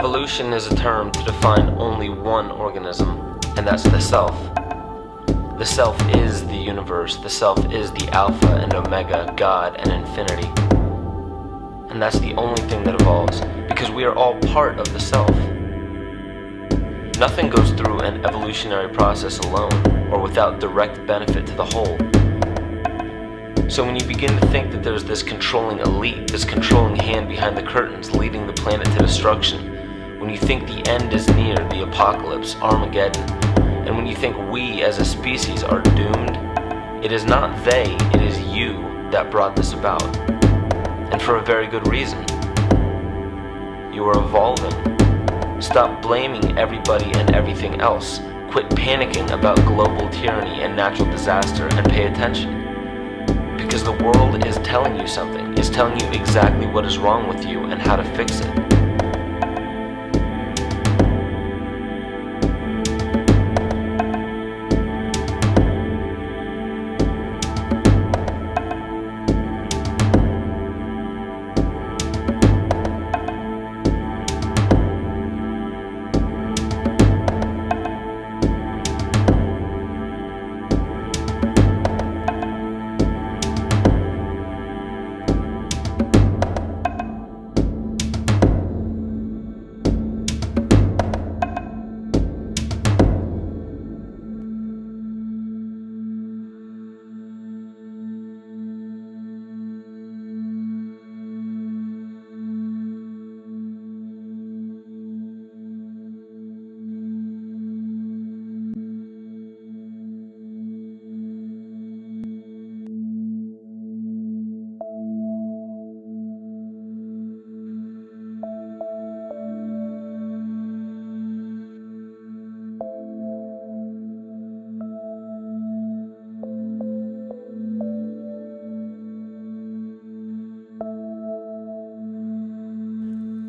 Evolution is a term to define only one organism, and that's the self. The self is the universe, the self is the Alpha and Omega, God and infinity. And that's the only thing that evolves, because we are all part of the self. Nothing goes through an evolutionary process alone, or without direct benefit to the whole. So when you begin to think that there's this controlling elite, this controlling hand behind the curtains leading the planet to destruction, when you think the end is near, the apocalypse, Armageddon, and when you think we as a species are doomed, it is not they, it is you that brought this about. And for a very good reason. You are evolving. Stop blaming everybody and everything else. Quit panicking about global tyranny and natural disaster and pay attention. Because the world is telling you something, is telling you exactly what is wrong with you and how to fix it.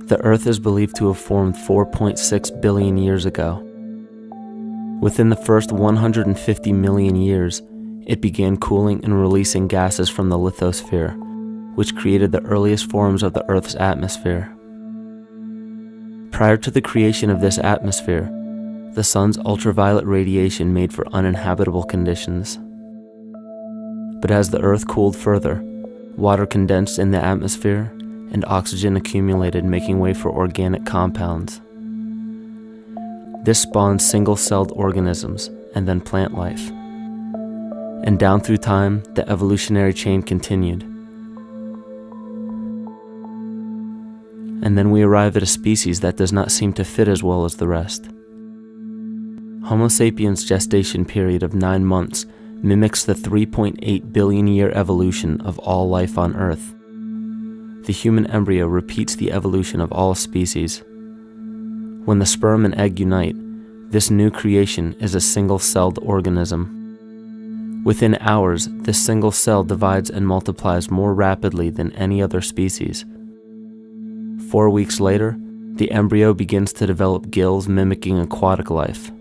The Earth is believed to have formed 4.6 billion years ago. Within the first 150 million years, it began cooling and releasing gases from the lithosphere, which created the earliest forms of the Earth's atmosphere. Prior to the creation of this atmosphere, the sun's ultraviolet radiation made for uninhabitable conditions. But as the Earth cooled further, water condensed in the atmosphere and oxygen accumulated, making way for organic compounds. This spawned single-celled organisms and then plant life. And down through time, the evolutionary chain continued. And then we arrive at a species that does not seem to fit as well as the rest. Homo sapiens' gestation period of 9 months mimics the 3.8 billion year evolution of all life on Earth. The human embryo repeats the evolution of all species. When the sperm and egg unite, this new creation is a single-celled organism. Within hours, this single cell divides and multiplies more rapidly than any other species. 4 weeks later, the embryo begins to develop gills mimicking aquatic life.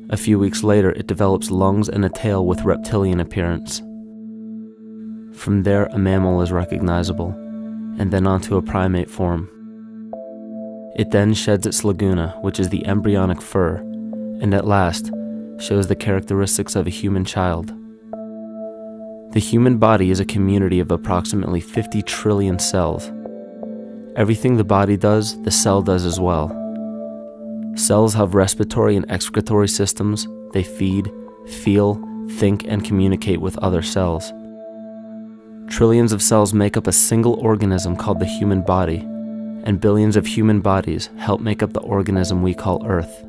A few weeks later, it develops lungs and a tail with reptilian appearance. From there, a mammal is recognizable, and then onto a primate form. It then sheds its laguna, which is the embryonic fur, and at last shows the characteristics of a human child. The human body is a community of approximately 50 trillion cells. Everything the body does, the cell does as well. Cells have respiratory and excretory systems. They feed, feel, think, and communicate with other cells. Trillions of cells make up a single organism called the human body, and billions of human bodies help make up the organism we call Earth.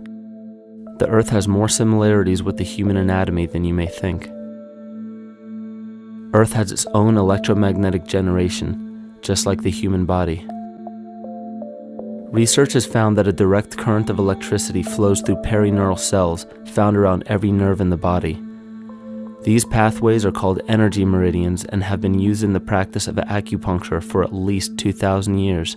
The Earth has more similarities with the human anatomy than you may think. Earth has its own electromagnetic generation, just like the human body. Research has found that a direct current of electricity flows through perineural cells found around every nerve in the body. These pathways are called energy meridians and have been used in the practice of acupuncture for at least 2,000 years.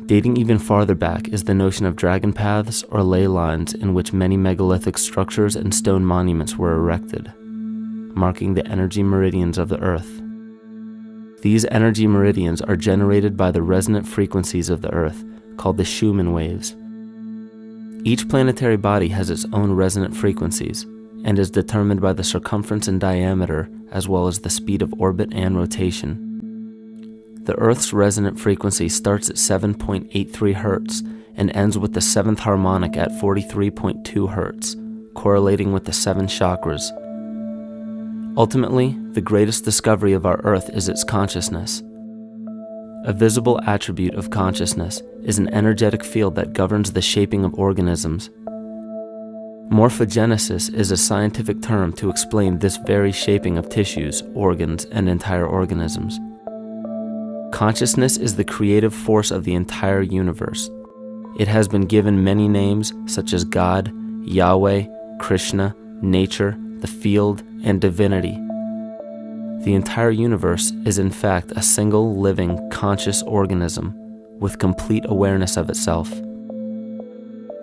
Dating even farther back is the notion of dragon paths or ley lines in which many megalithic structures and stone monuments were erected, marking the energy meridians of the Earth. These energy meridians are generated by the resonant frequencies of the Earth, called the Schumann waves. Each planetary body has its own resonant frequencies and is determined by the circumference and diameter as well as the speed of orbit and rotation. The Earth's resonant frequency starts at 7.83 Hz and ends with the 7th harmonic at 43.2 Hz, correlating with the 7 chakras. Ultimately, the greatest discovery of our Earth is its consciousness. A visible attribute of consciousness is an energetic field that governs the shaping of organisms. Morphogenesis is a scientific term to explain this very shaping of tissues, organs, and entire organisms. Consciousness is the creative force of the entire universe. It has been given many names such as God, Yahweh, Krishna, nature, the field, and divinity. The entire universe is in fact a single living, conscious organism with complete awareness of itself.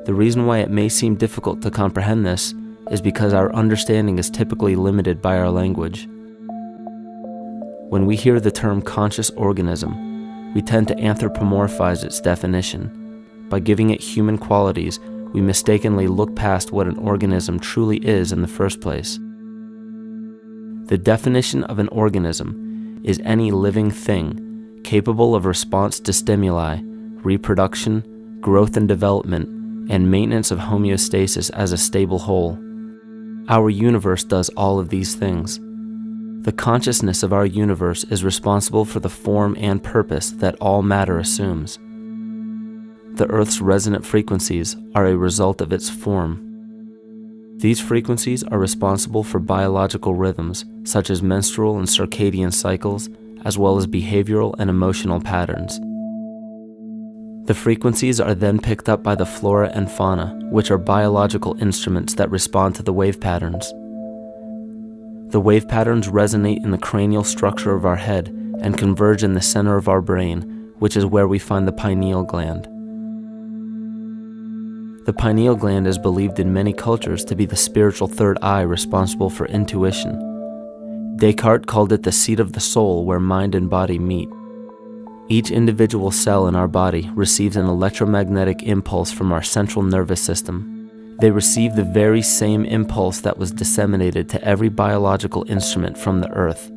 The reason why it may seem difficult to comprehend this is because our understanding is typically limited by our language. When we hear the term conscious organism, we tend to anthropomorphize its definition. By giving it human qualities, we mistakenly look past what an organism truly is in the first place. The definition of an organism is any living thing capable of response to stimuli, reproduction, growth and development, and maintenance of homeostasis as a stable whole. Our universe does all of these things. The consciousness of our universe is responsible for the form and purpose that all matter assumes. The Earth's resonant frequencies are a result of its form. These frequencies are responsible for biological rhythms, such as menstrual and circadian cycles, as well as behavioral and emotional patterns. The frequencies are then picked up by the flora and fauna, which are biological instruments that respond to the wave patterns. The wave patterns resonate in the cranial structure of our head and converge in the center of our brain, which is where we find the pineal gland. The pineal gland is believed in many cultures to be the spiritual third eye responsible for intuition. Descartes called it the seat of the soul where mind and body meet. Each individual cell in our body receives an electromagnetic impulse from our central nervous system. They receive the very same impulse that was disseminated to every biological instrument from the Earth.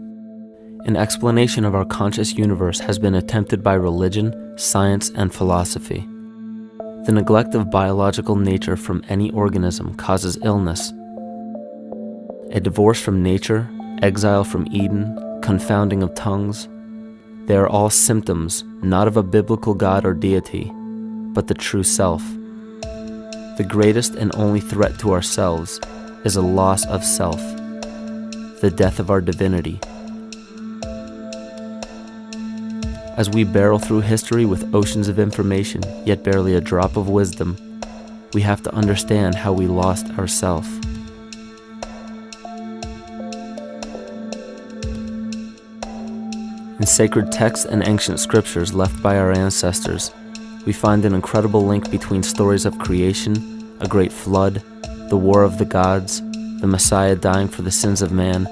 An explanation of our conscious universe has been attempted by religion, science, and philosophy. The neglect of biological nature from any organism causes illness. A divorce from nature, exile from Eden, confounding of tongues, they are all symptoms not of a biblical God or deity, but the true self. The greatest and only threat to ourselves is a loss of self, the death of our divinity. As we barrel through history with oceans of information, yet barely a drop of wisdom, we have to understand how we lost ourself. In sacred texts and ancient scriptures left by our ancestors, we find an incredible link between stories of creation, a great flood, the war of the gods, the Messiah dying for the sins of man,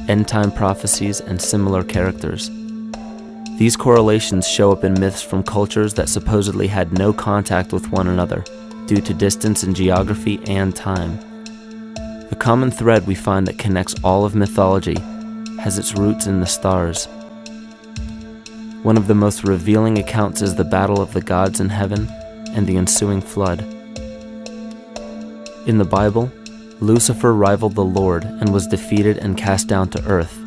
end-time prophecies, and similar characters. These correlations show up in myths from cultures that supposedly had no contact with one another due to distance in geography and time. The common thread we find that connects all of mythology has its roots in the stars. One of the most revealing accounts is the battle of the gods in heaven and the ensuing flood. In the Bible, Lucifer rivaled the Lord and was defeated and cast down to earth.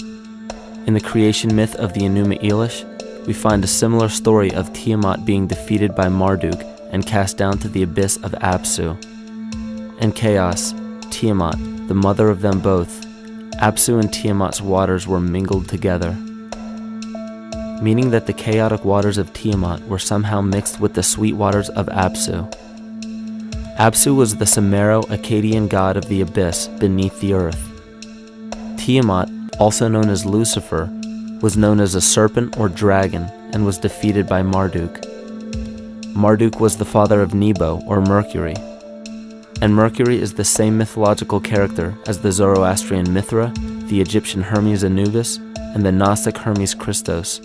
In the creation myth of the Enuma Elish, we find a similar story of Tiamat being defeated by Marduk and cast down to the abyss of Apsu. In chaos, Tiamat, the mother of them both, Apsu and Tiamat's waters were mingled together, meaning that the chaotic waters of Tiamat were somehow mixed with the sweet waters of Apsu. Apsu was the Sumero-Akkadian god of the abyss beneath the earth. Tiamat, also known as Lucifer, was known as a serpent or dragon and was defeated by Marduk. Marduk was the father of Nebo or Mercury, and Mercury is the same mythological character as the Zoroastrian Mithra, the Egyptian Hermes Anubis, and the Gnostic Hermes Christos,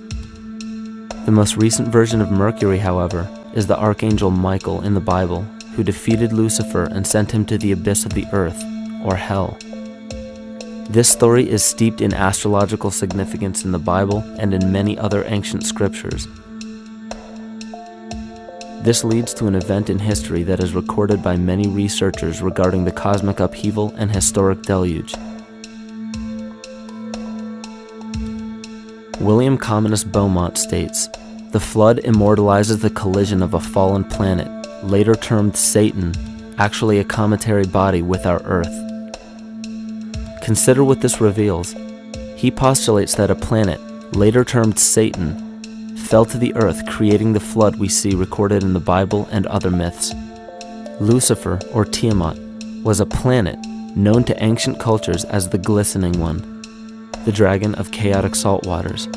The most recent version of Mercury, however, is the archangel Michael in the Bible, who defeated Lucifer and sent him to the abyss of the earth, or hell. This story is steeped in astrological significance in the Bible and in many other ancient scriptures. This leads to an event in history that is recorded by many researchers regarding the cosmic upheaval and historic deluge. William Commonus Beaumont states, "The flood immortalizes the collision of a fallen planet, later termed Satan, actually a cometary body with our Earth." Consider what this reveals. He postulates that a planet, later termed Satan, fell to the earth, creating the flood we see recorded in the Bible and other myths. Lucifer, or Tiamat, was a planet known to ancient cultures as the Glistening One, the dragon of chaotic salt waters.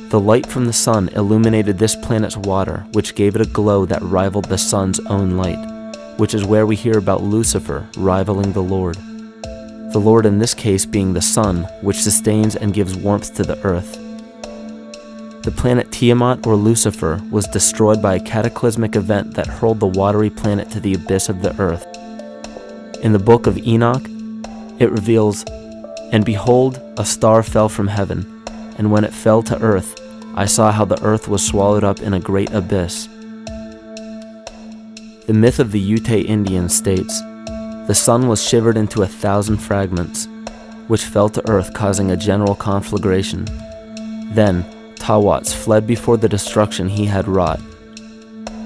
The light from the sun illuminated this planet's water, which gave it a glow that rivaled the sun's own light, which is where we hear about Lucifer rivaling the Lord. The Lord in this case being the sun, which sustains and gives warmth to the earth. The planet Tiamat, or Lucifer, was destroyed by a cataclysmic event that hurled the watery planet to the abyss of the earth. In the book of Enoch, it reveals, "And behold, a star fell from heaven, and when it fell to earth, I saw how the earth was swallowed up in a great abyss." The myth of the Ute Indians states, "The sun was shivered into 1,000 fragments, which fell to earth, causing a general conflagration. Then Tawats fled before the destruction he had wrought.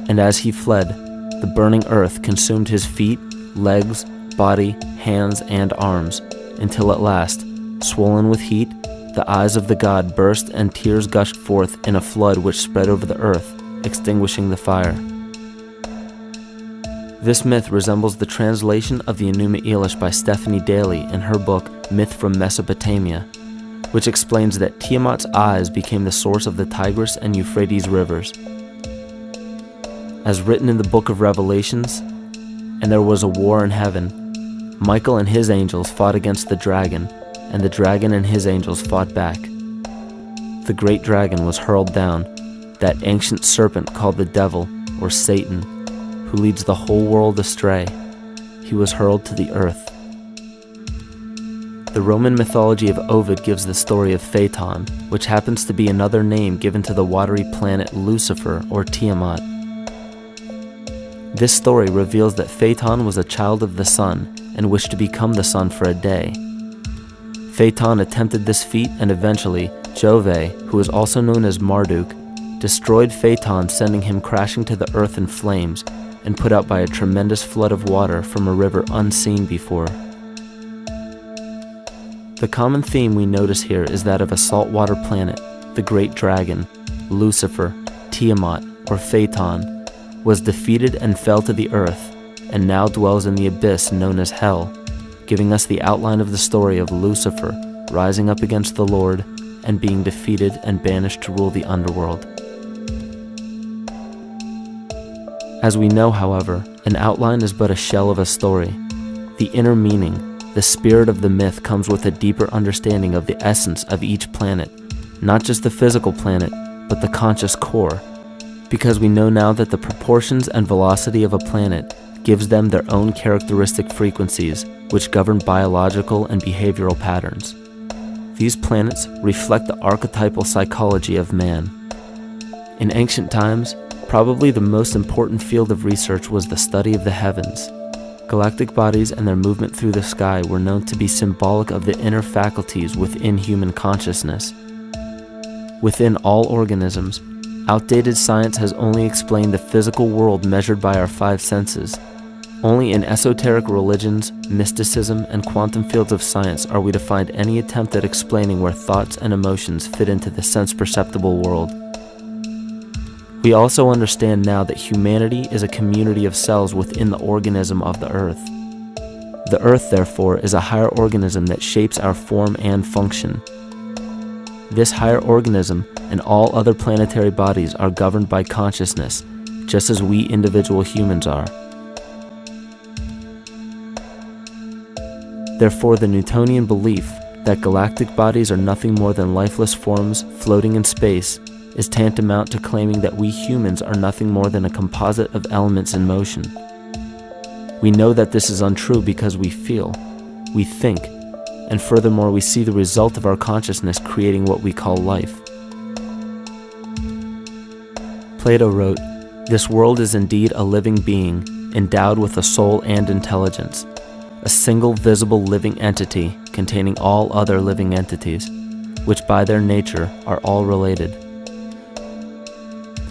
And as he fled, the burning earth consumed his feet, legs, body, hands, and arms, until at last, swollen with heat, the eyes of the god burst and tears gushed forth in a flood which spread over the earth, extinguishing the fire." This myth resembles the translation of the Enuma Elish by Stephanie Daly in her book Myth from Mesopotamia, which explains that Tiamat's eyes became the source of the Tigris and Euphrates rivers. As written in the book of Revelations, "And there was a war in heaven. Michael and his angels fought against the dragon, and the dragon and his angels fought back. The great dragon was hurled down, that ancient serpent called the devil, or Satan, who leads the whole world astray. He was hurled to the earth." The Roman mythology of Ovid gives the story of Phaeton, which happens to be another name given to the watery planet Lucifer, or Tiamat. This story reveals that Phaeton was a child of the sun and wished to become the sun for a day. Phaeton attempted this feat, and eventually Jove, who is also known as Marduk, destroyed Phaeton, sending him crashing to the earth in flames and put out by a tremendous flood of water from a river unseen before. The common theme we notice here is that of a saltwater planet, the great dragon, Lucifer, Tiamat, or Phaeton, was defeated and fell to the earth, and now dwells in the abyss known as hell, giving us the outline of the story of Lucifer rising up against the Lord and being defeated and banished to rule the underworld. As we know, however, an outline is but a shell of a story. The inner meaning, the spirit of the myth, comes with a deeper understanding of the essence of each planet, not just the physical planet, but the conscious core, because we know now that the proportions and velocity of a planet gives them their own characteristic frequencies, which govern biological and behavioral patterns. These planets reflect the archetypal psychology of man. In ancient times, probably the most important field of research was the study of the heavens. Galactic bodies and their movement through the sky were known to be symbolic of the inner faculties within human consciousness. Within all organisms, outdated science has only explained the physical world measured by our five senses. Only in esoteric religions, mysticism, and quantum fields of science are we to find any attempt at explaining where thoughts and emotions fit into the sense-perceptible world. We also understand now that humanity is a community of cells within the organism of the Earth. The Earth, therefore, is a higher organism that shapes our form and function. This higher organism and all other planetary bodies are governed by consciousness, just as we individual humans are. Therefore, the Newtonian belief that galactic bodies are nothing more than lifeless forms floating in space is tantamount to claiming that we humans are nothing more than a composite of elements in motion. We know that this is untrue because we feel, we think, and furthermore we see the result of our consciousness creating what we call life. Plato wrote, "This world is indeed a living being, endowed with a soul and intelligence, a single visible living entity containing all other living entities, which by their nature are all related.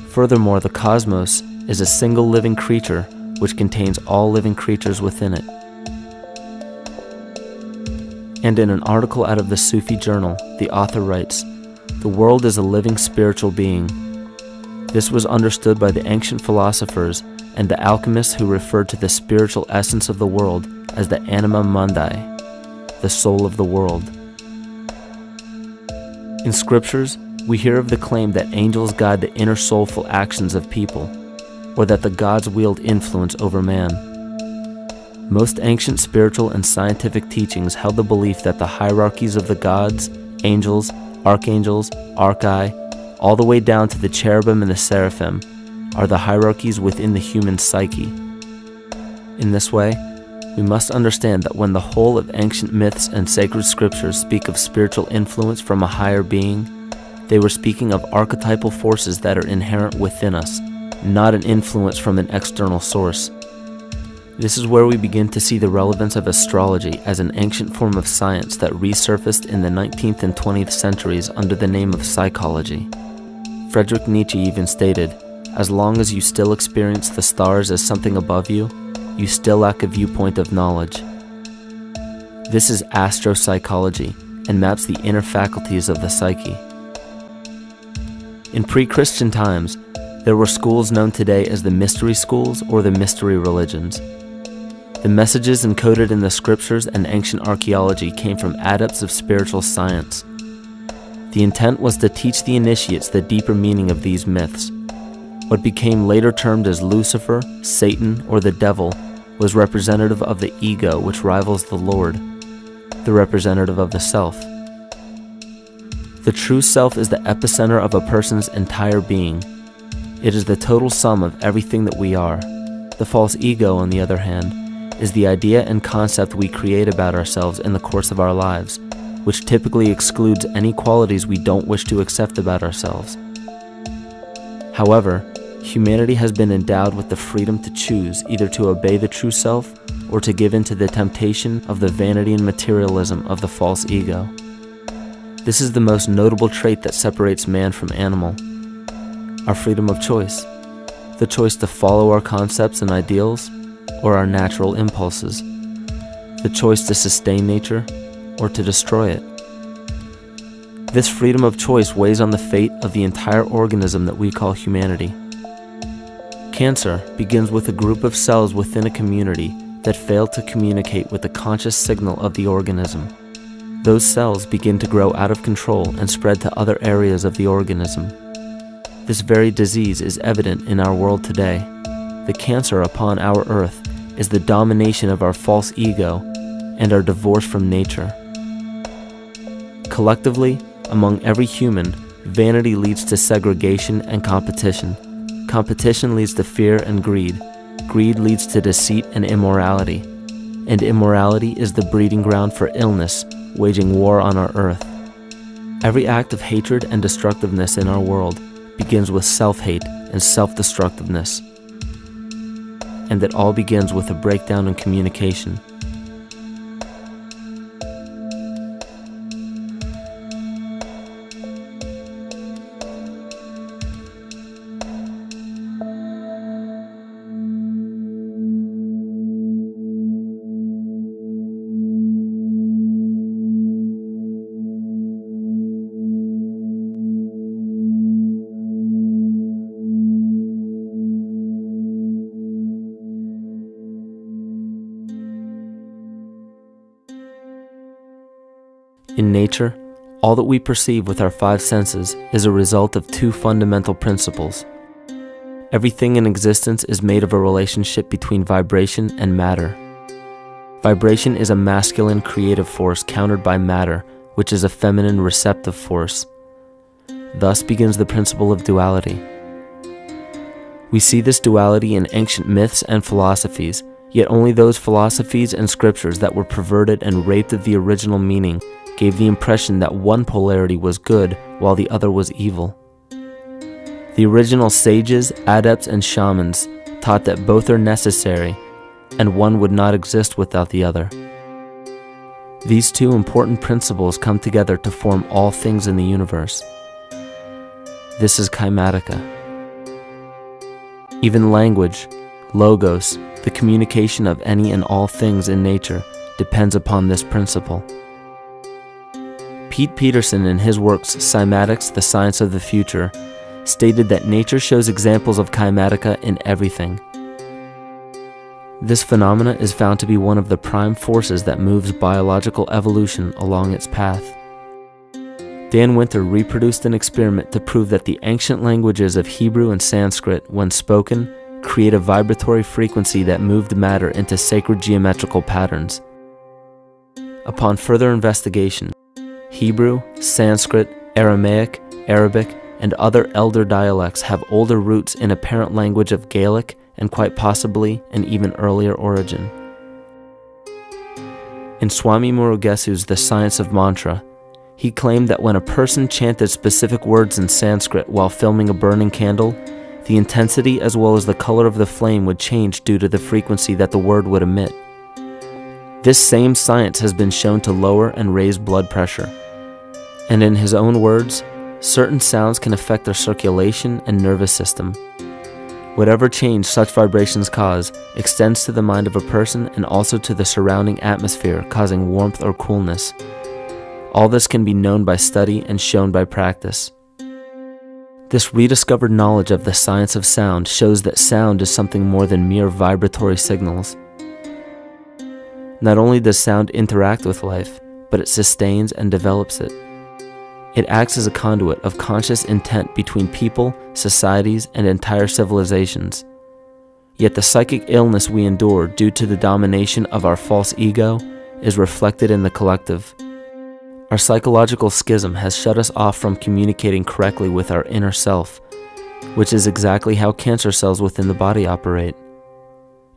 Furthermore, the cosmos is a single living creature which contains all living creatures within it." And in an article out of the Sufi journal, the author writes, "The world is a living spiritual being. This was understood by the ancient philosophers and the alchemists who referred to the spiritual essence of the world as the anima mundi, the soul of the world." In scriptures, we hear of the claim that angels guide the inner soulful actions of people, or that the gods wield influence over man. Most ancient spiritual and scientific teachings held the belief that the hierarchies of the gods, angels, archangels, archai, all the way down to the cherubim and the seraphim, are the hierarchies within the human psyche. In this way, we must understand that when the whole of ancient myths and sacred scriptures speak of spiritual influence from a higher being, they were speaking of archetypal forces that are inherent within us, not an influence from an external source. This is where we begin to see the relevance of astrology as an ancient form of science that resurfaced in the 19th and 20th centuries under the name of psychology. Friedrich Nietzsche even stated, "As long as you still experience the stars as something above you, you still lack a viewpoint of knowledge." This is astropsychology and maps the inner faculties of the psyche. In pre-Christian times, there were schools known today as the mystery schools or the mystery religions. The messages encoded in the scriptures and ancient archaeology came from adepts of spiritual science. The intent was to teach the initiates the deeper meaning of these myths. What became later termed as Lucifer, Satan, or the devil was representative of the ego which rivals the Lord, the representative of the self. The true self is the epicenter of a person's entire being. It is the total sum of everything that we are. The false ego, on the other hand, is the idea and concept we create about ourselves in the course of our lives, which typically excludes any qualities we don't wish to accept about ourselves. However, humanity has been endowed with the freedom to choose either to obey the true self or to give in to the temptation of the vanity and materialism of the false ego. This is the most notable trait that separates man from animal: our freedom of choice, the choice to follow our concepts and ideals or our natural impulses, the choice to sustain nature or to destroy it. This freedom of choice weighs on the fate of the entire organism that we call humanity. Cancer begins with a group of cells within a community that fail to communicate with the conscious signal of the organism. Those cells begin to grow out of control and spread to other areas of the organism. This very disease is evident in our world today. The cancer upon our earth is the domination of our false ego and our divorce from nature. Collectively, among every human, vanity leads to segregation and competition. Competition leads to fear and greed. Greed leads to deceit and immorality. And immorality is the breeding ground for illness, waging war on our earth. Every act of hatred and destructiveness in our world begins with self-hate and self-destructiveness. And it all begins with a breakdown in communication. In nature, all that we perceive with our five senses is a result of two fundamental principles. Everything in existence is made of a relationship between vibration and matter. Vibration is a masculine creative force countered by matter, which is a feminine receptive force. Thus begins the principle of duality. We see this duality in ancient myths and philosophies, yet only those philosophies and scriptures that were perverted and raped of the original meaning gave the impression that one polarity was good while the other was evil. The original sages, adepts, and shamans taught that both are necessary, and one would not exist without the other. These two important principles come together to form all things in the universe. This is Kymatica. Even language, logos, the communication of any and all things in nature, depends upon this principle. Pete Peterson, in his works Cymatics, the Science of the Future, stated that nature shows examples of Kymatica in everything. This phenomena is found to be one of the prime forces that moves biological evolution along its path. Dan Winter reproduced an experiment to prove that the ancient languages of Hebrew and Sanskrit, when spoken, create a vibratory frequency that moved matter into sacred geometrical patterns. Upon further investigation, Hebrew, Sanskrit, Aramaic, Arabic, and other elder dialects have older roots in a parent language of Gaelic and quite possibly an even earlier origin. In Swami Murugesu's The Science of Mantra, he claimed that when a person chanted specific words in Sanskrit while filming a burning candle, the intensity as well as the color of the flame would change due to the frequency that the word would emit. This same science has been shown to lower and raise blood pressure. And in his own words, certain sounds can affect their circulation and nervous system. Whatever change such vibrations cause extends to the mind of a person and also to the surrounding atmosphere, causing warmth or coolness. All this can be known by study and shown by practice. This rediscovered knowledge of the science of sound shows that sound is something more than mere vibratory signals. Not only does sound interact with life, but it sustains and develops it. It acts as a conduit of conscious intent between people, societies, and entire civilizations. Yet the psychic illness we endure due to the domination of our false ego is reflected in the collective. Our psychological schism has shut us off from communicating correctly with our inner self, which is exactly how cancer cells within the body operate.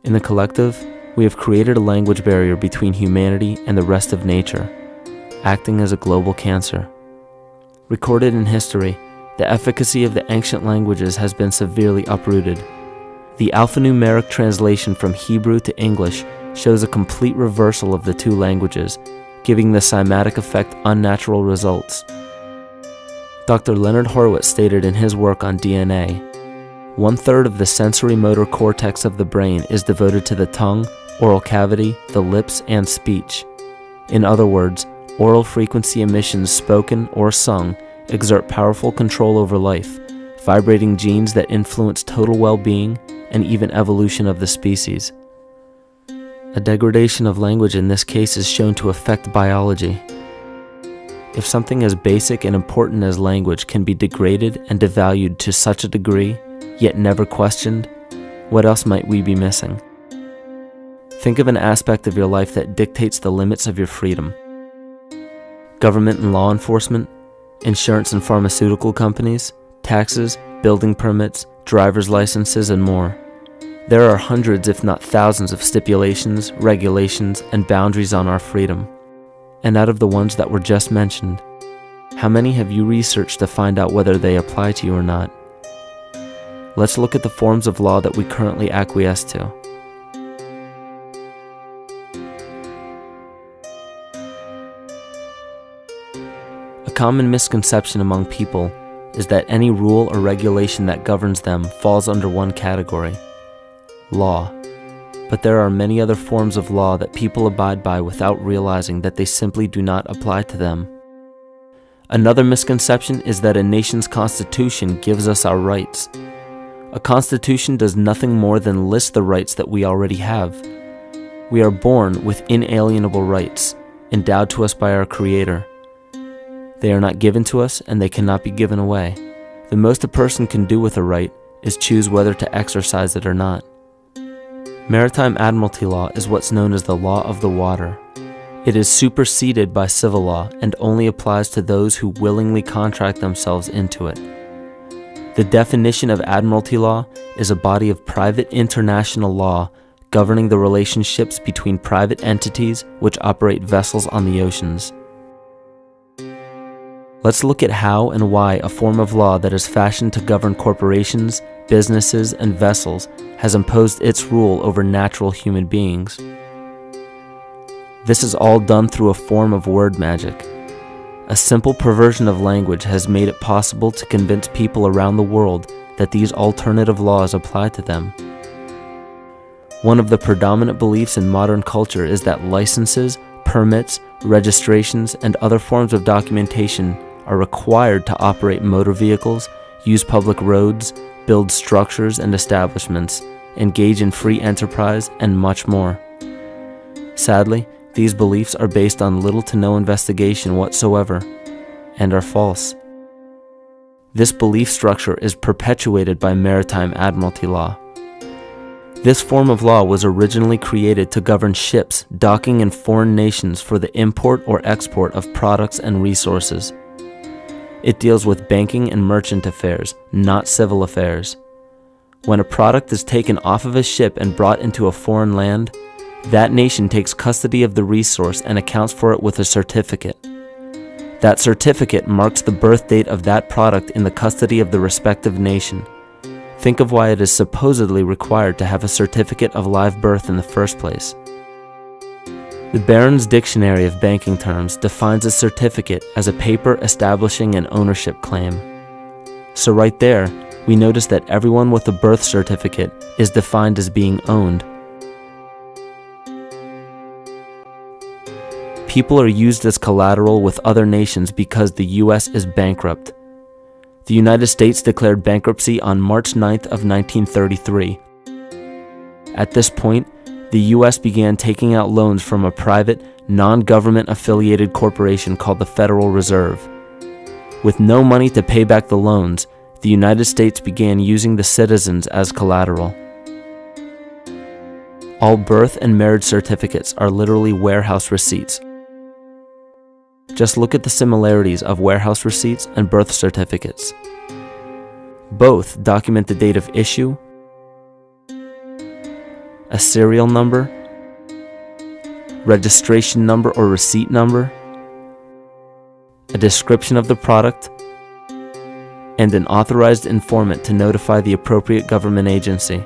In the collective, we have created a language barrier between humanity and the rest of nature, acting as a global cancer. Recorded in history, the efficacy of the ancient languages has been severely uprooted. The alphanumeric translation from Hebrew to English shows a complete reversal of the two languages, giving the cymatic effect unnatural results. Dr. Leonard Horowitz stated in his work on DNA, 1/3 of the sensory motor cortex of the brain is devoted to the tongue, oral cavity, the lips, and speech. In other words, oral frequency emissions spoken or sung exert powerful control over life, vibrating genes that influence total well-being and even evolution of the species. A degradation of language in this case is shown to affect biology. If something as basic and important as language can be degraded and devalued to such a degree, yet never questioned, what else might we be missing? Think of an aspect of your life that dictates the limits of your freedom. Government and law enforcement, insurance and pharmaceutical companies, taxes, building permits, driver's licenses, and more. There are hundreds if not thousands of stipulations, regulations, and boundaries on our freedom. And out of the ones that were just mentioned, how many have you researched to find out whether they apply to you or not? Let's look at the forms of law that we currently acquiesce to. A common misconception among people is that any rule or regulation that governs them falls under one category: law. But there are many other forms of law that people abide by without realizing that they simply do not apply to them. Another misconception is that a nation's constitution gives us our rights. A constitution does nothing more than list the rights that we already have. We are born with inalienable rights, endowed to us by our Creator. They are not given to us, and they cannot be given away. The most a person can do with a right is choose whether to exercise it or not. Maritime admiralty law is what's known as the law of the water. It is superseded by civil law and only applies to those who willingly contract themselves into it. The definition of admiralty law is a body of private international law governing the relationships between private entities which operate vessels on the oceans. Let's look at how and why a form of law that is fashioned to govern corporations, businesses, and vessels has imposed its rule over natural human beings. This is all done through a form of word magic. A simple perversion of language has made it possible to convince people around the world that these alternative laws apply to them. One of the predominant beliefs in modern culture is that licenses, permits, registrations, and other forms of documentation are required to operate motor vehicles, use public roads, build structures and establishments, engage in free enterprise, and much more. Sadly, these beliefs are based on little to no investigation whatsoever, and are false. This belief structure is perpetuated by maritime admiralty law. This form of law was originally created to govern ships docking in foreign nations for the import or export of products and resources. It deals with banking and merchant affairs, not civil affairs. When a product is taken off of a ship and brought into a foreign land, that nation takes custody of the resource and accounts for it with a certificate. That certificate marks the birth date of that product in the custody of the respective nation. Think of why it is supposedly required to have a certificate of live birth in the first place. The Barron's Dictionary of Banking Terms defines a certificate as a paper establishing an ownership claim. So right there, we notice that everyone with a birth certificate is defined as being owned. People are used as collateral with other nations because the U.S. is bankrupt. The United States declared bankruptcy on March 9th of 1933. At this point, the U.S. began taking out loans from a private, non-government affiliated corporation called the Federal Reserve. With no money to pay back the loans, the United States began using the citizens as collateral. All birth and marriage certificates are literally warehouse receipts. Just look at the similarities of warehouse receipts and birth certificates. Both document the date of issue, a serial number, registration number or receipt number, a description of the product, and an authorized informant to notify the appropriate government agency.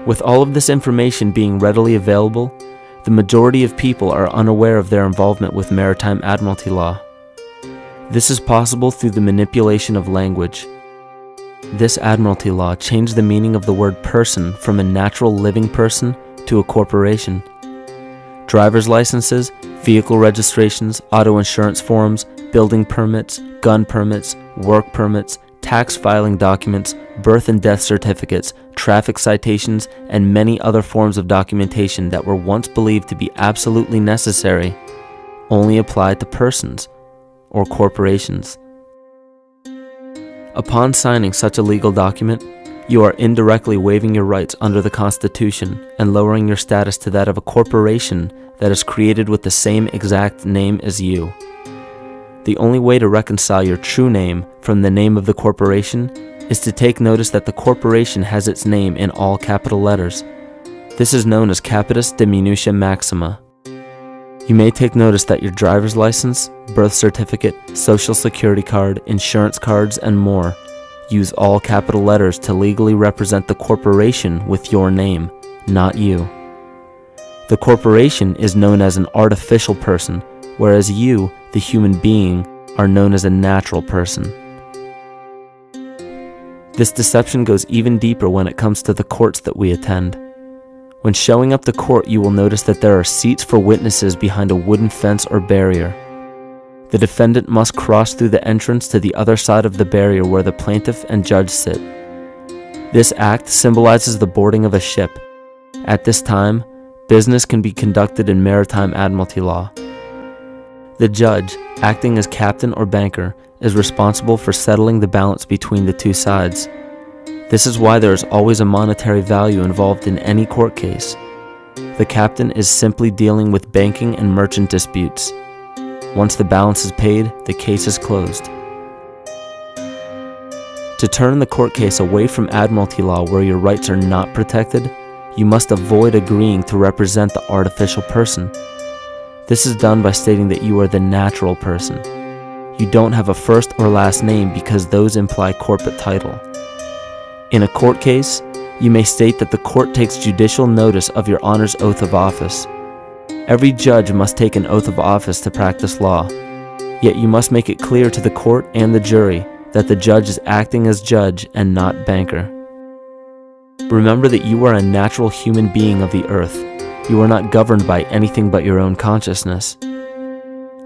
With all of this information being readily available, the majority of people are unaware of their involvement with maritime admiralty law. This is possible through the manipulation of language. This admiralty law changed the meaning of the word person from a natural living person to a corporation. Driver's licenses, vehicle registrations, auto insurance forms, building permits, gun permits, work permits, tax filing documents, birth and death certificates, traffic citations, and many other forms of documentation that were once believed to be absolutely necessary only apply to persons or corporations. Upon signing such a legal document, you are indirectly waiving your rights under the Constitution and lowering your status to that of a corporation that is created with the same exact name as you. The only way to reconcile your true name from the name of the corporation is to take notice that the corporation has its name in all capital letters. This is known as capitis diminutia maxima. You may take notice that your driver's license, birth certificate, social security card, insurance cards, and more use all capital letters to legally represent the corporation with your name, not you. The corporation is known as an artificial person, whereas you, the human being, are known as a natural person. This deception goes even deeper when it comes to the courts that we attend. When showing up to court, you will notice that there are seats for witnesses behind a wooden fence or barrier. The defendant must cross through the entrance to the other side of the barrier where the plaintiff and judge sit. This act symbolizes the boarding of a ship. At this time, business can be conducted in maritime admiralty law. The judge, acting as captain or banker, is responsible for settling the balance between the two sides. This is why there is always a monetary value involved in any court case. The captain is simply dealing with banking and merchant disputes. Once the balance is paid, the case is closed. To turn the court case away from admiralty law where your rights are not protected, you must avoid agreeing to represent the artificial person. This is done by stating that you are the natural person. You don't have a first or last name because those imply corporate title. In a court case, you may state that the court takes judicial notice of your honor's oath of office. Every judge must take an oath of office to practice law, yet you must make it clear to the court and the jury that the judge is acting as judge and not banker. Remember that you are a natural human being of the earth. You are not governed by anything but your own consciousness.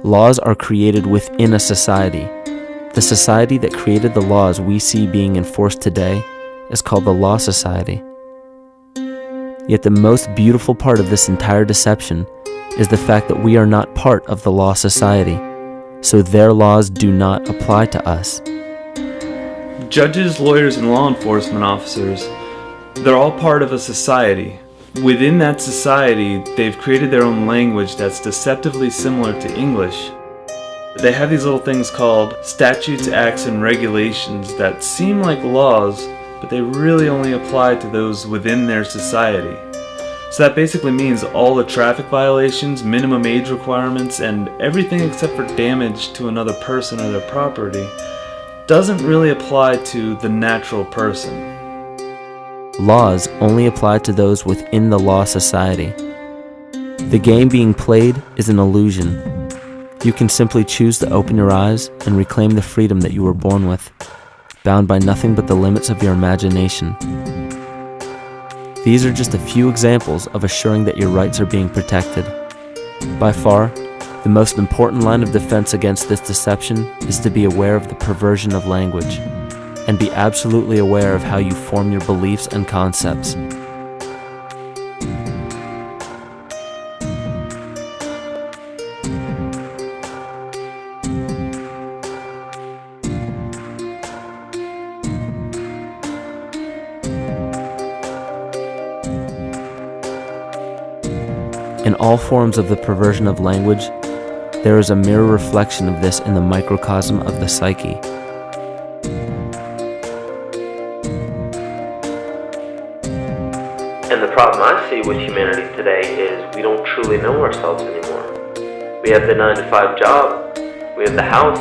Laws are created within a society. The society that created the laws we see being enforced today is called the Law Society. Yet the most beautiful part of this entire deception is the fact that we are not part of the Law Society, so their laws do not apply to us. Judges, lawyers, and law enforcement officers, they're all part of a society. Within that society, they've created their own language that's deceptively similar to English. They have these little things called statutes, acts, and regulations that seem like laws, but they really only apply to those within their society. So that basically means all the traffic violations, minimum age requirements, and everything except for damage to another person or their property doesn't really apply to the natural person. Laws only apply to those within the Law Society. The game being played is an illusion. You can simply choose to open your eyes and reclaim the freedom that you were born with, bound by nothing but the limits of your imagination. These are just a few examples of assuring that your rights are being protected. By far, the most important line of defense against this deception is to be aware of the perversion of language, and be absolutely aware of how you form your beliefs and concepts. In all forms of the perversion of language, there is a mirror reflection of this in the microcosm of the psyche. And the problem I see with humanity today is we don't truly know ourselves anymore. We have the 9-to-5 job, we have the house,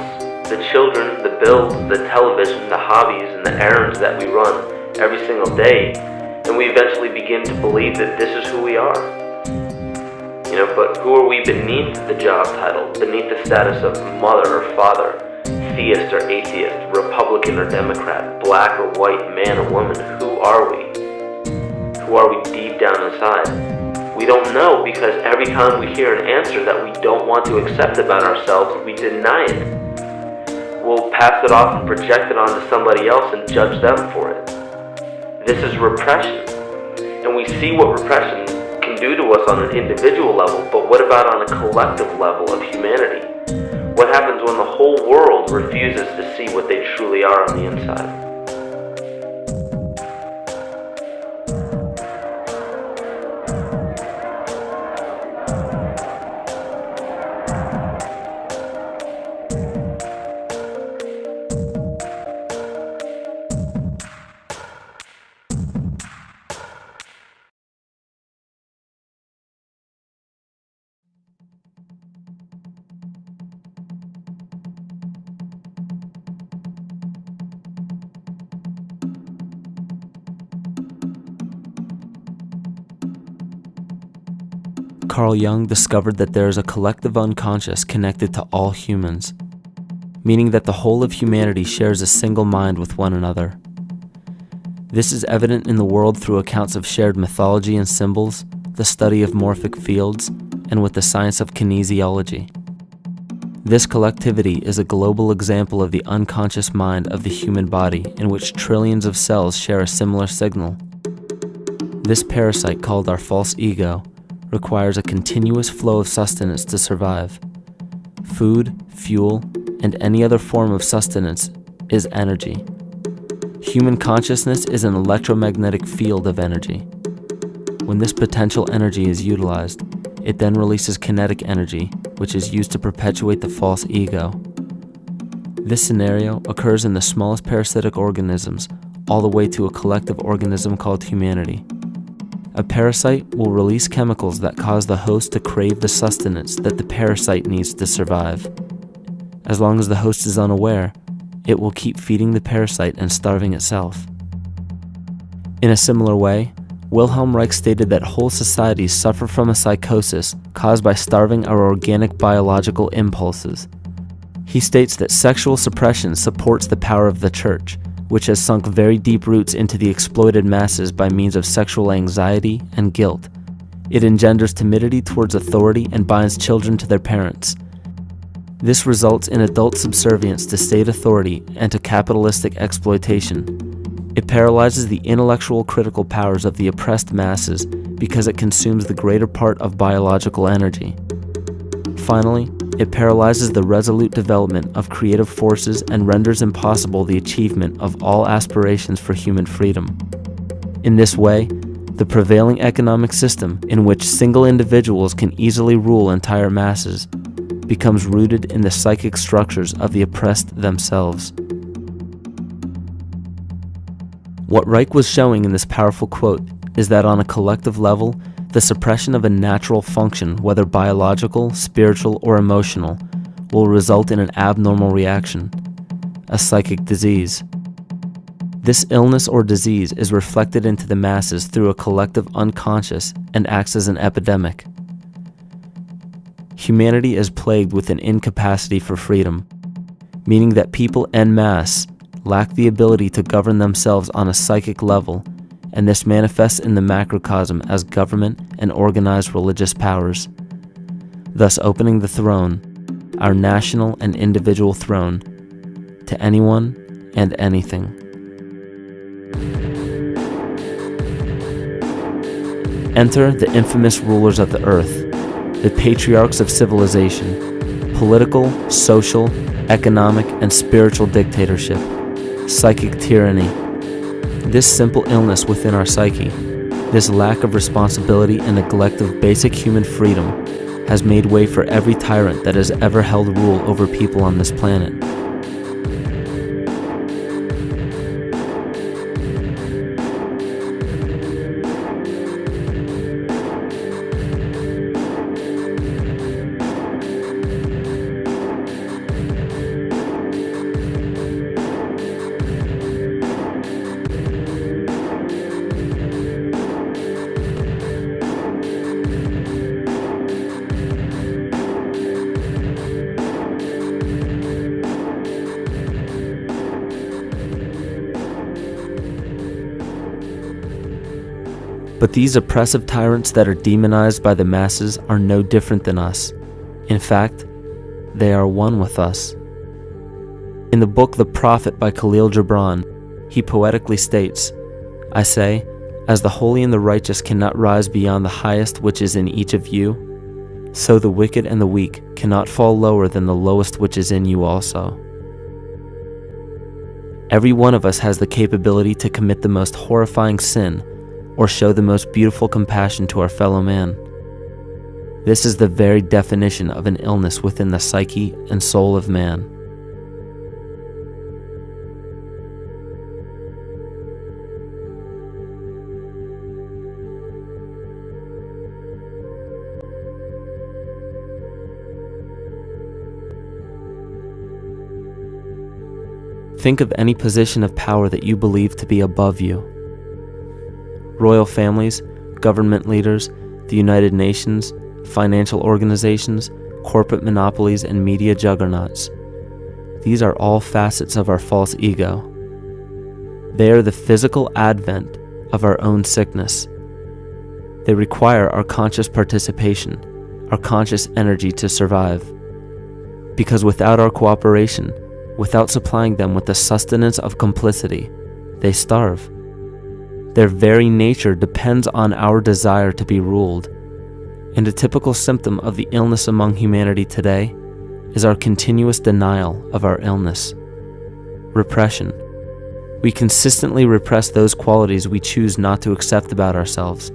the children, the bills, the television, the hobbies, and the errands that we run every single day, and we eventually begin to believe that this is who we are. But who are we beneath the job title, beneath the status of mother or father, theist or atheist, Republican or Democrat, black or white, man or woman? Who are we? Who are we deep down inside? We don't know, because every time we hear an answer that we don't want to accept about ourselves, we deny it. We'll pass it off and project it onto somebody else and judge them for it. This is repression. And we see what repression can do to us on an individual level, but what about on a collective level of humanity? What happens when the whole world refuses to see what they truly are on the inside? Carl Jung discovered that there is a collective unconscious connected to all humans, meaning that the whole of humanity shares a single mind with one another. This is evident in the world through accounts of shared mythology and symbols, the study of morphic fields, and with the science of kinesiology. This collectivity is a global example of the unconscious mind of the human body, in which trillions of cells share a similar signal. This parasite, called our false ego, requires a continuous flow of sustenance to survive. Food, fuel, and any other form of sustenance is energy. Human consciousness is an electromagnetic field of energy. When this potential energy is utilized, it then releases kinetic energy, which is used to perpetuate the false ego. This scenario occurs in the smallest parasitic organisms, all the way to a collective organism called humanity. A parasite will release chemicals that cause the host to crave the sustenance that the parasite needs to survive. As long as the host is unaware, it will keep feeding the parasite and starving itself. In a similar way, Wilhelm Reich stated that whole societies suffer from a psychosis caused by starving our organic biological impulses. He states that sexual suppression supports the power of the church, which has sunk very deep roots into the exploited masses by means of sexual anxiety and guilt. It engenders timidity towards authority and binds children to their parents. This results in adult subservience to state authority and to capitalistic exploitation. It paralyzes the intellectual critical powers of the oppressed masses because it consumes the greater part of biological energy. Finally, it paralyzes the resolute development of creative forces and renders impossible the achievement of all aspirations for human freedom. In this way, the prevailing economic system, in which single individuals can easily rule entire masses, becomes rooted in the psychic structures of the oppressed themselves. What Reich was showing in this powerful quote is that on a collective level, the suppression of a natural function, whether biological, spiritual, or emotional, will result in an abnormal reaction, a psychic disease. This illness or disease is reflected into the masses through a collective unconscious and acts as an epidemic. Humanity is plagued with an incapacity for freedom, meaning that people en masse lack the ability to govern themselves on a psychic level, and this manifests in the macrocosm as government and organized religious powers, thus opening the throne, our national and individual throne, to anyone and anything. Enter the infamous rulers of the earth, the patriarchs of civilization, political, social, economic, and spiritual dictatorship, psychic tyranny. This simple illness within our psyche, this lack of responsibility and neglect of basic human freedom, has made way for every tyrant that has ever held rule over people on this planet. But these oppressive tyrants that are demonized by the masses are no different than us. In fact, they are one with us. In the book The Prophet by Khalil Gibran, he poetically states, "I say, as the holy and the righteous cannot rise beyond the highest which is in each of you, so the wicked and the weak cannot fall lower than the lowest which is in you also." Every one of us has the capability to commit the most horrifying sin or show the most beautiful compassion to our fellow man. This is the very definition of an illness within the psyche and soul of man. Think of any position of power that you believe to be above you. Royal families, government leaders, the United Nations, financial organizations, corporate monopolies, and media juggernauts. These are all facets of our false ego. They are the physical advent of our own sickness. They require our conscious participation, our conscious energy to survive. Because without our cooperation, without supplying them with the sustenance of complicity, they starve. Their very nature depends on our desire to be ruled, and a typical symptom of the illness among humanity today is our continuous denial of our illness. Repression. We consistently repress those qualities we choose not to accept about ourselves.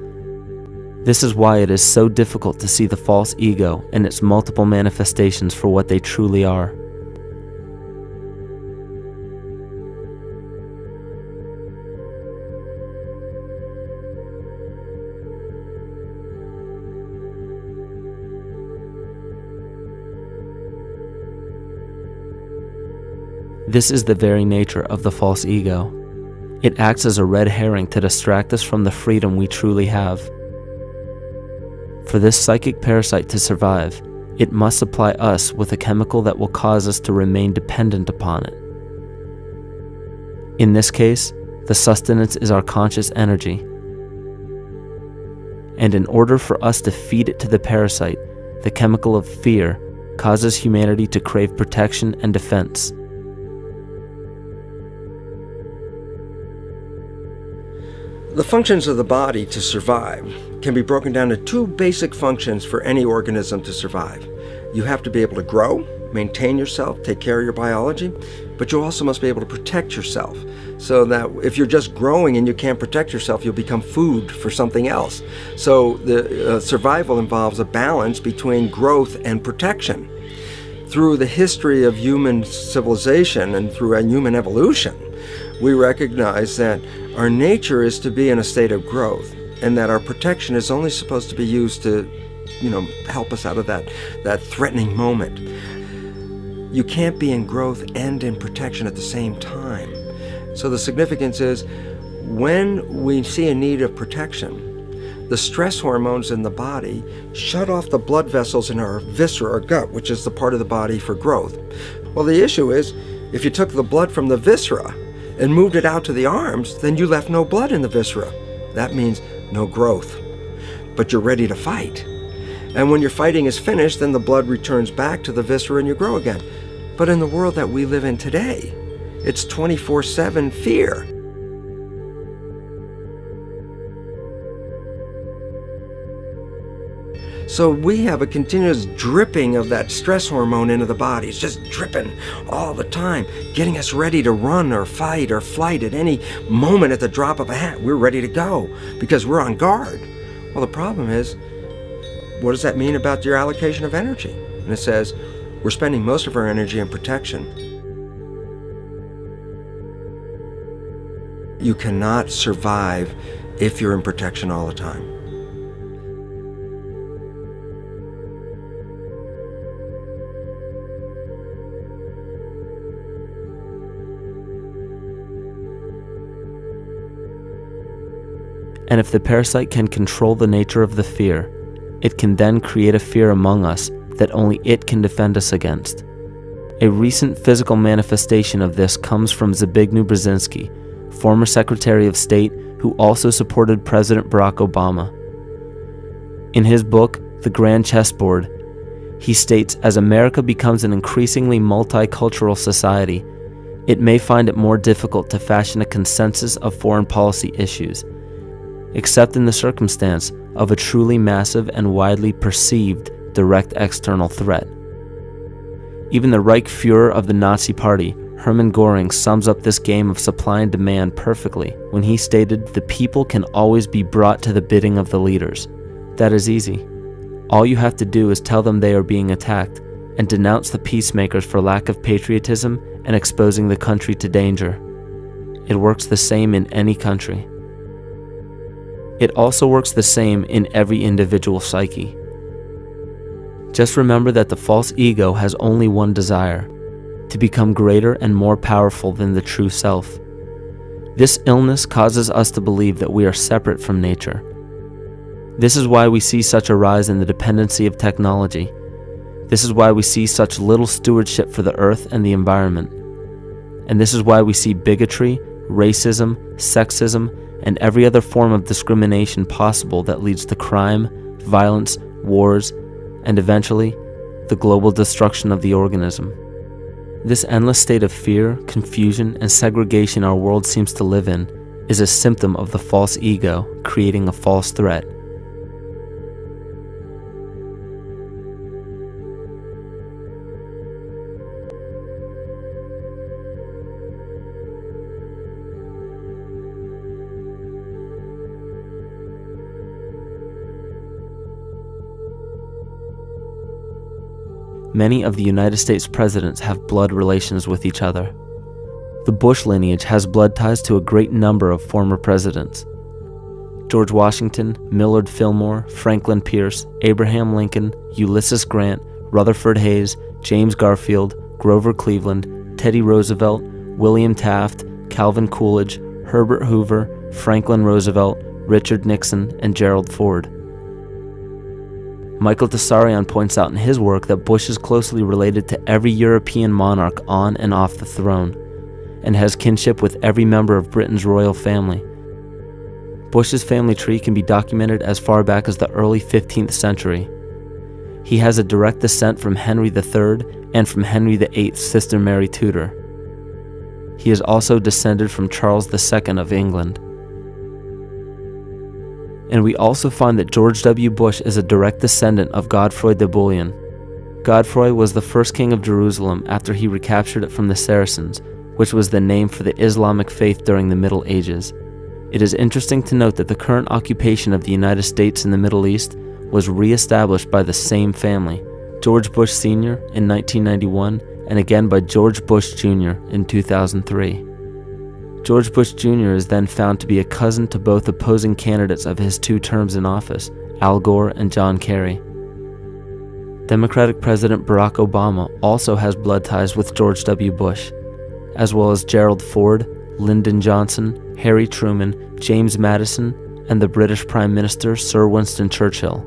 This is why it is so difficult to see the false ego and its multiple manifestations for what they truly are. This is the very nature of the false ego. It acts as a red herring to distract us from the freedom we truly have. For this psychic parasite to survive, it must supply us with a chemical that will cause us to remain dependent upon it. In this case, the sustenance is our conscious energy. And in order for us to feed it to the parasite, the chemical of fear causes humanity to crave protection and defense. The functions of the body to survive can be broken down to two basic functions for any organism to survive. You have to be able to grow, maintain yourself, take care of your biology, but you also must be able to protect yourself, so that if you're just growing and you can't protect yourself, you'll become food for something else. So the survival involves a balance between growth and protection. Through the history of human civilization and through human evolution, we recognize that our nature is to be in a state of growth, and that our protection is only supposed to be used to, help us out of that threatening moment. You can't be in growth and in protection at the same time. So the significance is, when we see a need of protection, the stress hormones in the body shut off the blood vessels in our viscera or gut, which is the part of the body for growth. Well, the issue is, if you took the blood from the viscera and moved it out to the arms, then you left no blood in the viscera. That means no growth. But you're ready to fight. And when your fighting is finished, then the blood returns back to the viscera and you grow again. But in the world that we live in today, it's 24/7 fear. So we have a continuous dripping of that stress hormone into the body. It's just dripping all the time, getting us ready to run or fight or flight at any moment at the drop of a hat. We're ready to go because we're on guard. Well, the problem is, what does that mean about your allocation of energy? And it says, we're spending most of our energy in protection. You cannot survive if you're in protection all the time. And if the parasite can control the nature of the fear, it can then create a fear among us that only it can defend us against. A recent physical manifestation of this comes from Zbigniew Brzezinski, former Secretary of State who also supported President Barack Obama. In his book, The Grand Chessboard, he states, as America becomes an increasingly multicultural society, it may find it more difficult to fashion a consensus of foreign policy issues, except in the circumstance of a truly massive and widely perceived direct external threat. Even the Reichsfuhrer of the Nazi Party, Hermann Göring, sums up this game of supply and demand perfectly when he stated, "The people can always be brought to the bidding of the leaders." That is easy. All you have to do is tell them they are being attacked and denounce the peacemakers for lack of patriotism and exposing the country to danger. It works the same in any country. It also works the same in every individual psyche. Just remember that the false ego has only one desire: to become greater and more powerful than the true self. This illness causes us to believe that we are separate from nature. This is why we see such a rise in the dependency of technology. This is why we see such little stewardship for the earth and the environment. And this is why we see bigotry, racism, sexism, and every other form of discrimination possible that leads to crime, violence, wars, and eventually, the global destruction of the organism. This endless state of fear, confusion, and segregation our world seems to live in is a symptom of the false ego creating a false threat. many of the United States presidents have blood relations with each other. The Bush lineage has blood ties to a great number of former presidents. George Washington, Millard Fillmore, Franklin Pierce, Abraham Lincoln, Ulysses Grant, Rutherford Hayes, James Garfield, Grover Cleveland, Teddy Roosevelt, William Taft, Calvin Coolidge, Herbert Hoover, Franklin Roosevelt, Richard Nixon, and Gerald Ford. Michael Tsarion points out in his work that Bush is closely related to every European monarch on and off the throne, and has kinship with every member of Britain's royal family. Bush's family tree can be documented as far back as the early 15th century. He has a direct descent from Henry III and from Henry VIII's sister Mary Tudor. He is also descended from Charles II of England. And we also find that George W. Bush is a direct descendant of Godfrey de Bouillon. Godfrey was the first king of Jerusalem after he recaptured it from the Saracens, which was the name for the Islamic faith during the Middle Ages. It is interesting to note that the current occupation of the United States in the Middle East was re-established by the same family, George Bush Sr. in 1991, and again by George Bush Jr. in 2003. George Bush Jr. is then found to be a cousin to both opposing candidates of his 2 terms in office, Al Gore and John Kerry. Democratic President Barack Obama also has blood ties with George W. Bush, as well as Gerald Ford, Lyndon Johnson, Harry Truman, James Madison, and the British Prime Minister Sir Winston Churchill.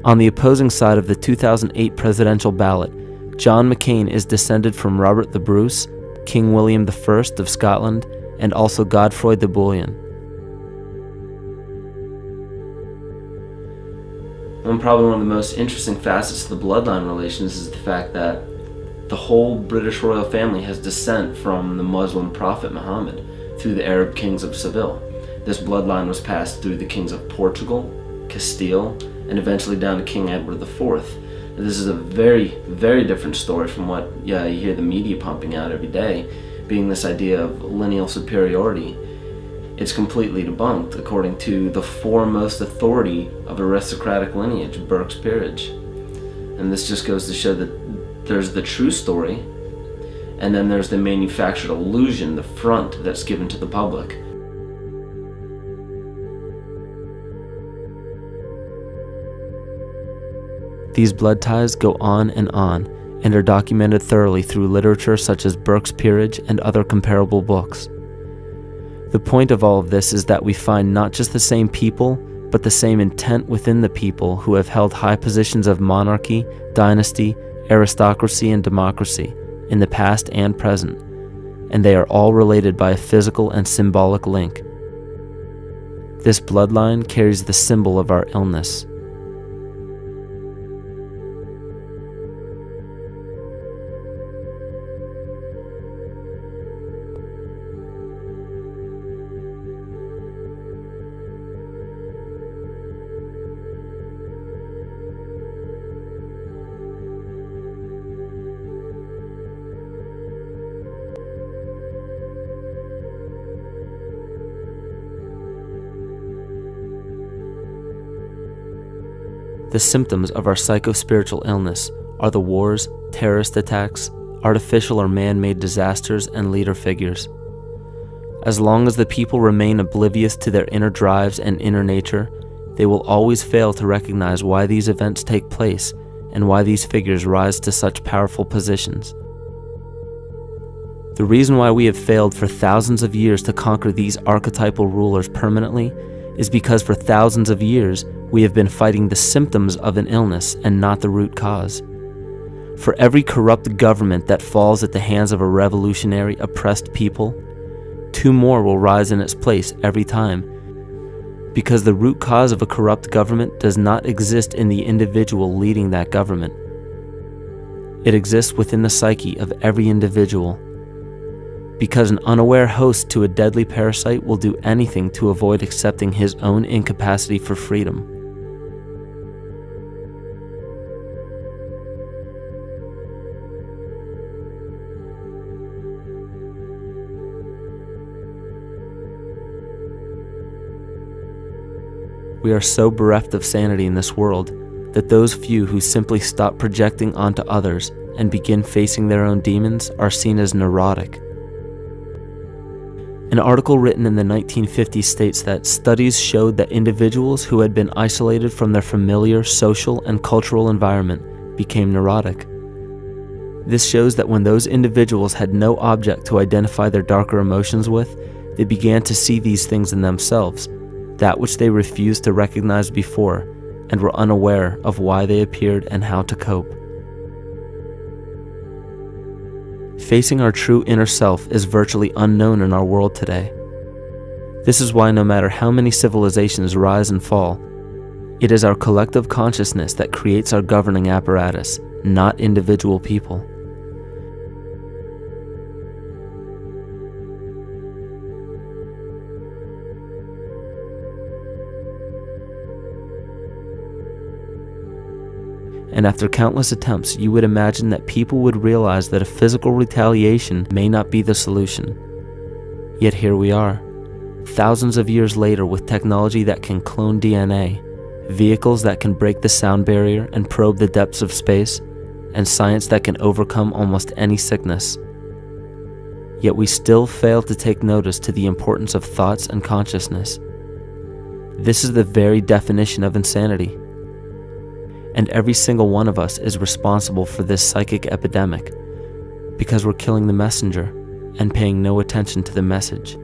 On the opposing side of the 2008 presidential ballot, John McCain is descended from Robert the Bruce, King William I of Scotland, and also Godfrey de Bouillon. Probably one of the most interesting facets of the bloodline relations is the fact that the whole British royal family has descent from the Muslim prophet Muhammad through the Arab kings of Seville. This bloodline was passed through the kings of Portugal, Castile, and eventually down to King Edward IV. This is a very, very different story from what you hear the media pumping out every day, being this idea of lineal superiority. It's completely debunked according to the foremost authority of aristocratic lineage, Burke's Peerage. And this just goes to show that there's the true story, and then there's the manufactured illusion, the front that's given to the public. These blood ties go on and are documented thoroughly through literature such as Burke's Peerage and other comparable books. The point of all of this is that we find not just the same people, but the same intent within the people who have held high positions of monarchy, dynasty, aristocracy, and democracy in the past and present, and they are all related by a physical and symbolic link. This bloodline carries the symbol of our illness. The symptoms of our psycho-spiritual illness are the wars, terrorist attacks, artificial or man-made disasters, and leader figures. As long as the people remain oblivious to their inner drives and inner nature, they will always fail to recognize why these events take place and why these figures rise to such powerful positions. The reason why we have failed for thousands of years to conquer these archetypal rulers permanently is because for thousands of years we have been fighting the symptoms of an illness and not the root cause. For every corrupt government that falls at the hands of a revolutionary, oppressed people, 2 more will rise in its place every time, because the root cause of a corrupt government does not exist in the individual leading that government. It exists within the psyche of every individual, because an unaware host to a deadly parasite will do anything to avoid accepting his own incapacity for freedom. We are so bereft of sanity in this world that those few who simply stop projecting onto others and begin facing their own demons are seen as neurotic. An article written in the 1950s states that studies showed that individuals who had been isolated from their familiar social and cultural environment became neurotic. This shows that when those individuals had no object to identify their darker emotions with, they began to see these things in themselves, that which they refused to recognize before, and were unaware of why they appeared and how to cope. Facing our true inner self is virtually unknown in our world today. This is why no matter how many civilizations rise and fall, it is our collective consciousness that creates our governing apparatus, not individual people. And after countless attempts, you would imagine that people would realize that a physical retaliation may not be the solution. Yet here we are, thousands of years later, with technology that can clone DNA, vehicles that can break the sound barrier and probe the depths of space, and science that can overcome almost any sickness. Yet we still fail to take notice to the importance of thoughts and consciousness. This is the very definition of insanity. And every single one of us is responsible for this psychic epidemic because we're killing the messenger and paying no attention to the message.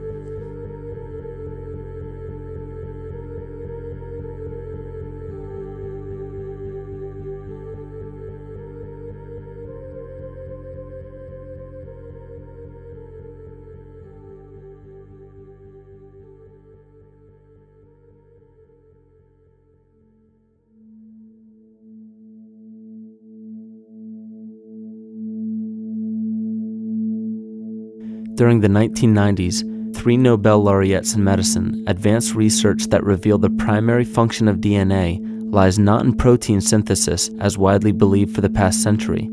During the 1990s, 3 Nobel laureates in medicine advanced research that revealed the primary function of DNA lies not in protein synthesis as widely believed for the past century,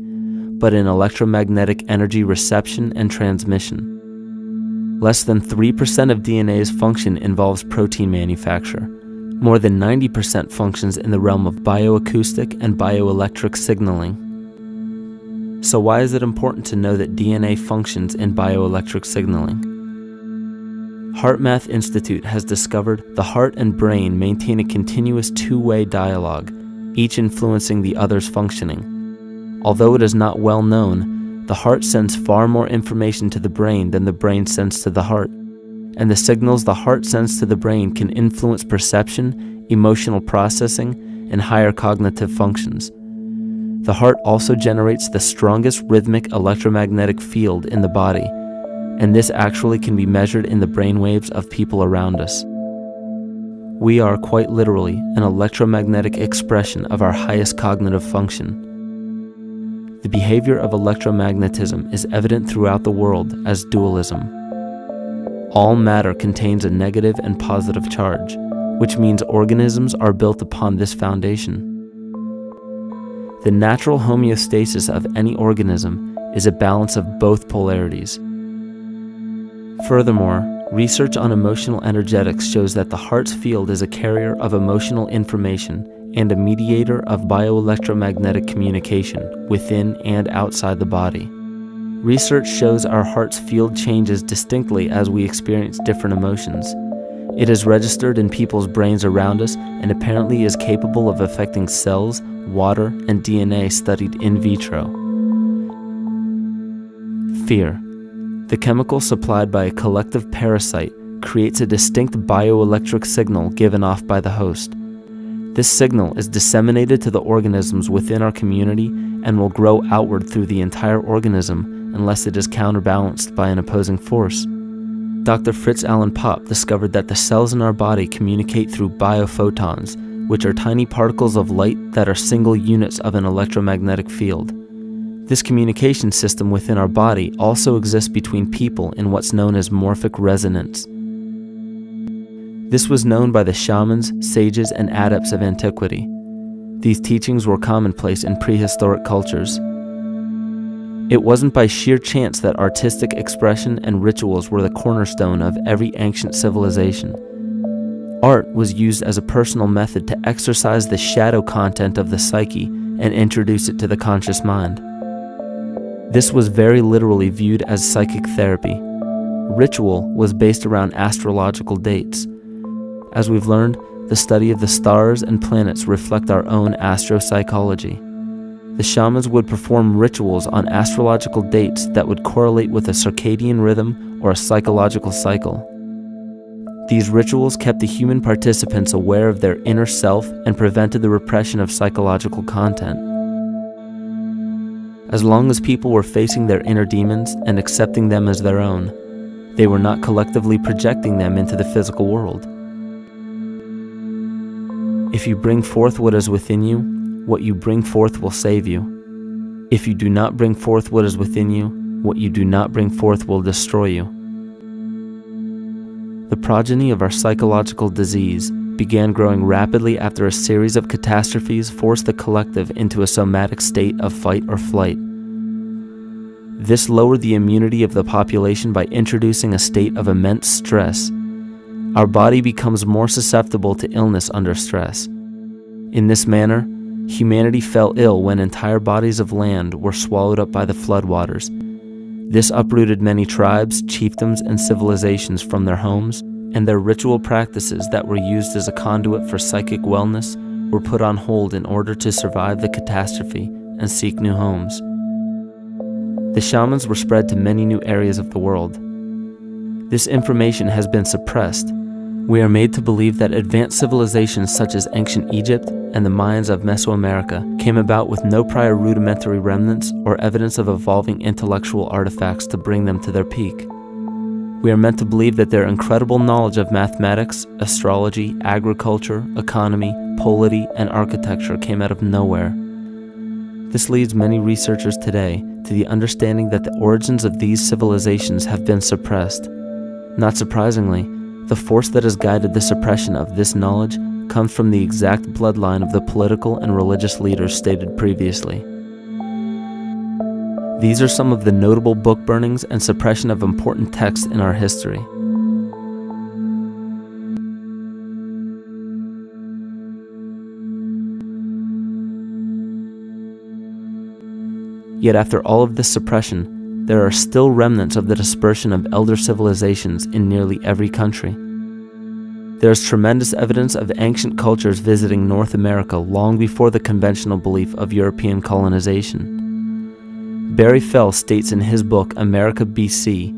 but in electromagnetic energy reception and transmission. Less than 3% of DNA's function involves protein manufacture. More than 90% functions in the realm of bioacoustic and bioelectric signaling. So why is it important to know that DNA functions in bioelectric signaling? HeartMath Institute has discovered the heart and brain maintain a continuous two-way dialogue, each influencing the other's functioning. Although it is not well known, the heart sends far more information to the brain than the brain sends to the heart, and the signals the heart sends to the brain can influence perception, emotional processing, and higher cognitive functions. The heart also generates the strongest rhythmic electromagnetic field in the body, and this actually can be measured in the brainwaves of people around us. We are quite literally an electromagnetic expression of our highest cognitive function. The behavior of electromagnetism is evident throughout the world as dualism. All matter contains a negative and positive charge, which means organisms are built upon this foundation. The natural homeostasis of any organism is a balance of both polarities. Furthermore, research on emotional energetics shows that the heart's field is a carrier of emotional information and a mediator of bioelectromagnetic communication within and outside the body. Research shows our heart's field changes distinctly as we experience different emotions. It is registered in people's brains around us and apparently is capable of affecting cells, water, and DNA studied in vitro. Fear. The chemical supplied by a collective parasite creates a distinct bioelectric signal given off by the host. This signal is disseminated to the organisms within our community and will grow outward through the entire organism unless it is counterbalanced by an opposing force. Dr. Fritz Alan Popp discovered that the cells in our body communicate through biophotons, which are tiny particles of light that are single units of an electromagnetic field. This communication system within our body also exists between people in what's known as morphic resonance. This was known by the shamans, sages, and adepts of antiquity. These teachings were commonplace in prehistoric cultures. It wasn't by sheer chance that artistic expression and rituals were the cornerstone of every ancient civilization. Art was used as a personal method to exercise the shadow content of the psyche and introduce it to the conscious mind. This was very literally viewed as psychic therapy. Ritual was based around astrological dates. As we've learned, the study of the stars and planets reflect our own astropsychology. The shamans would perform rituals on astrological dates that would correlate with a circadian rhythm or a psychological cycle. These rituals kept the human participants aware of their inner self and prevented the repression of psychological content. As long as people were facing their inner demons and accepting them as their own, they were not collectively projecting them into the physical world. If you bring forth what is within you, what you bring forth will save you. If you do not bring forth what is within you, what you do not bring forth will destroy you. The progeny of our psychological disease began growing rapidly after a series of catastrophes forced the collective into a somatic state of fight or flight. This lowered the immunity of the population by introducing a state of immense stress. Our body becomes more susceptible to illness under stress. In this manner, humanity fell ill when entire bodies of land were swallowed up by the floodwaters. This uprooted many tribes, chiefdoms, and civilizations from their homes, and their ritual practices that were used as a conduit for psychic wellness were put on hold in order to survive the catastrophe and seek new homes. The shamans were spread to many new areas of the world. This information has been suppressed. We are made to believe that advanced civilizations such as ancient Egypt and the Mayans of Mesoamerica came about with no prior rudimentary remnants or evidence of evolving intellectual artifacts to bring them to their peak. We are meant to believe that their incredible knowledge of mathematics, astrology, agriculture, economy, polity, and architecture came out of nowhere. This leads many researchers today to the understanding that the origins of these civilizations have been suppressed. Not surprisingly, the force that has guided the suppression of this knowledge comes from the exact bloodline of the political and religious leaders stated previously. These are some of the notable book burnings and suppression of important texts in our history. Yet after all of this suppression, there are still remnants of the dispersion of elder civilizations in nearly every country. There is tremendous evidence of ancient cultures visiting North America long before the conventional belief of European colonization. Barry Fell states in his book America BC,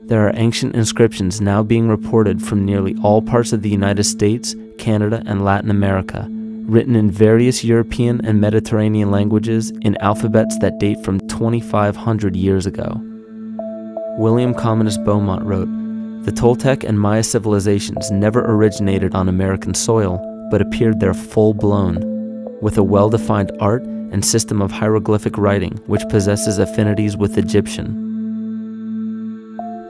there are ancient inscriptions now being reported from nearly all parts of the United States, Canada, and Latin America, written in various European and Mediterranean languages in alphabets that date from 2,500 years ago. William Commonus Beaumont wrote, "The Toltec and Maya civilizations never originated on American soil, but appeared there full-blown, with a well-defined art and system of hieroglyphic writing which possesses affinities with Egyptian.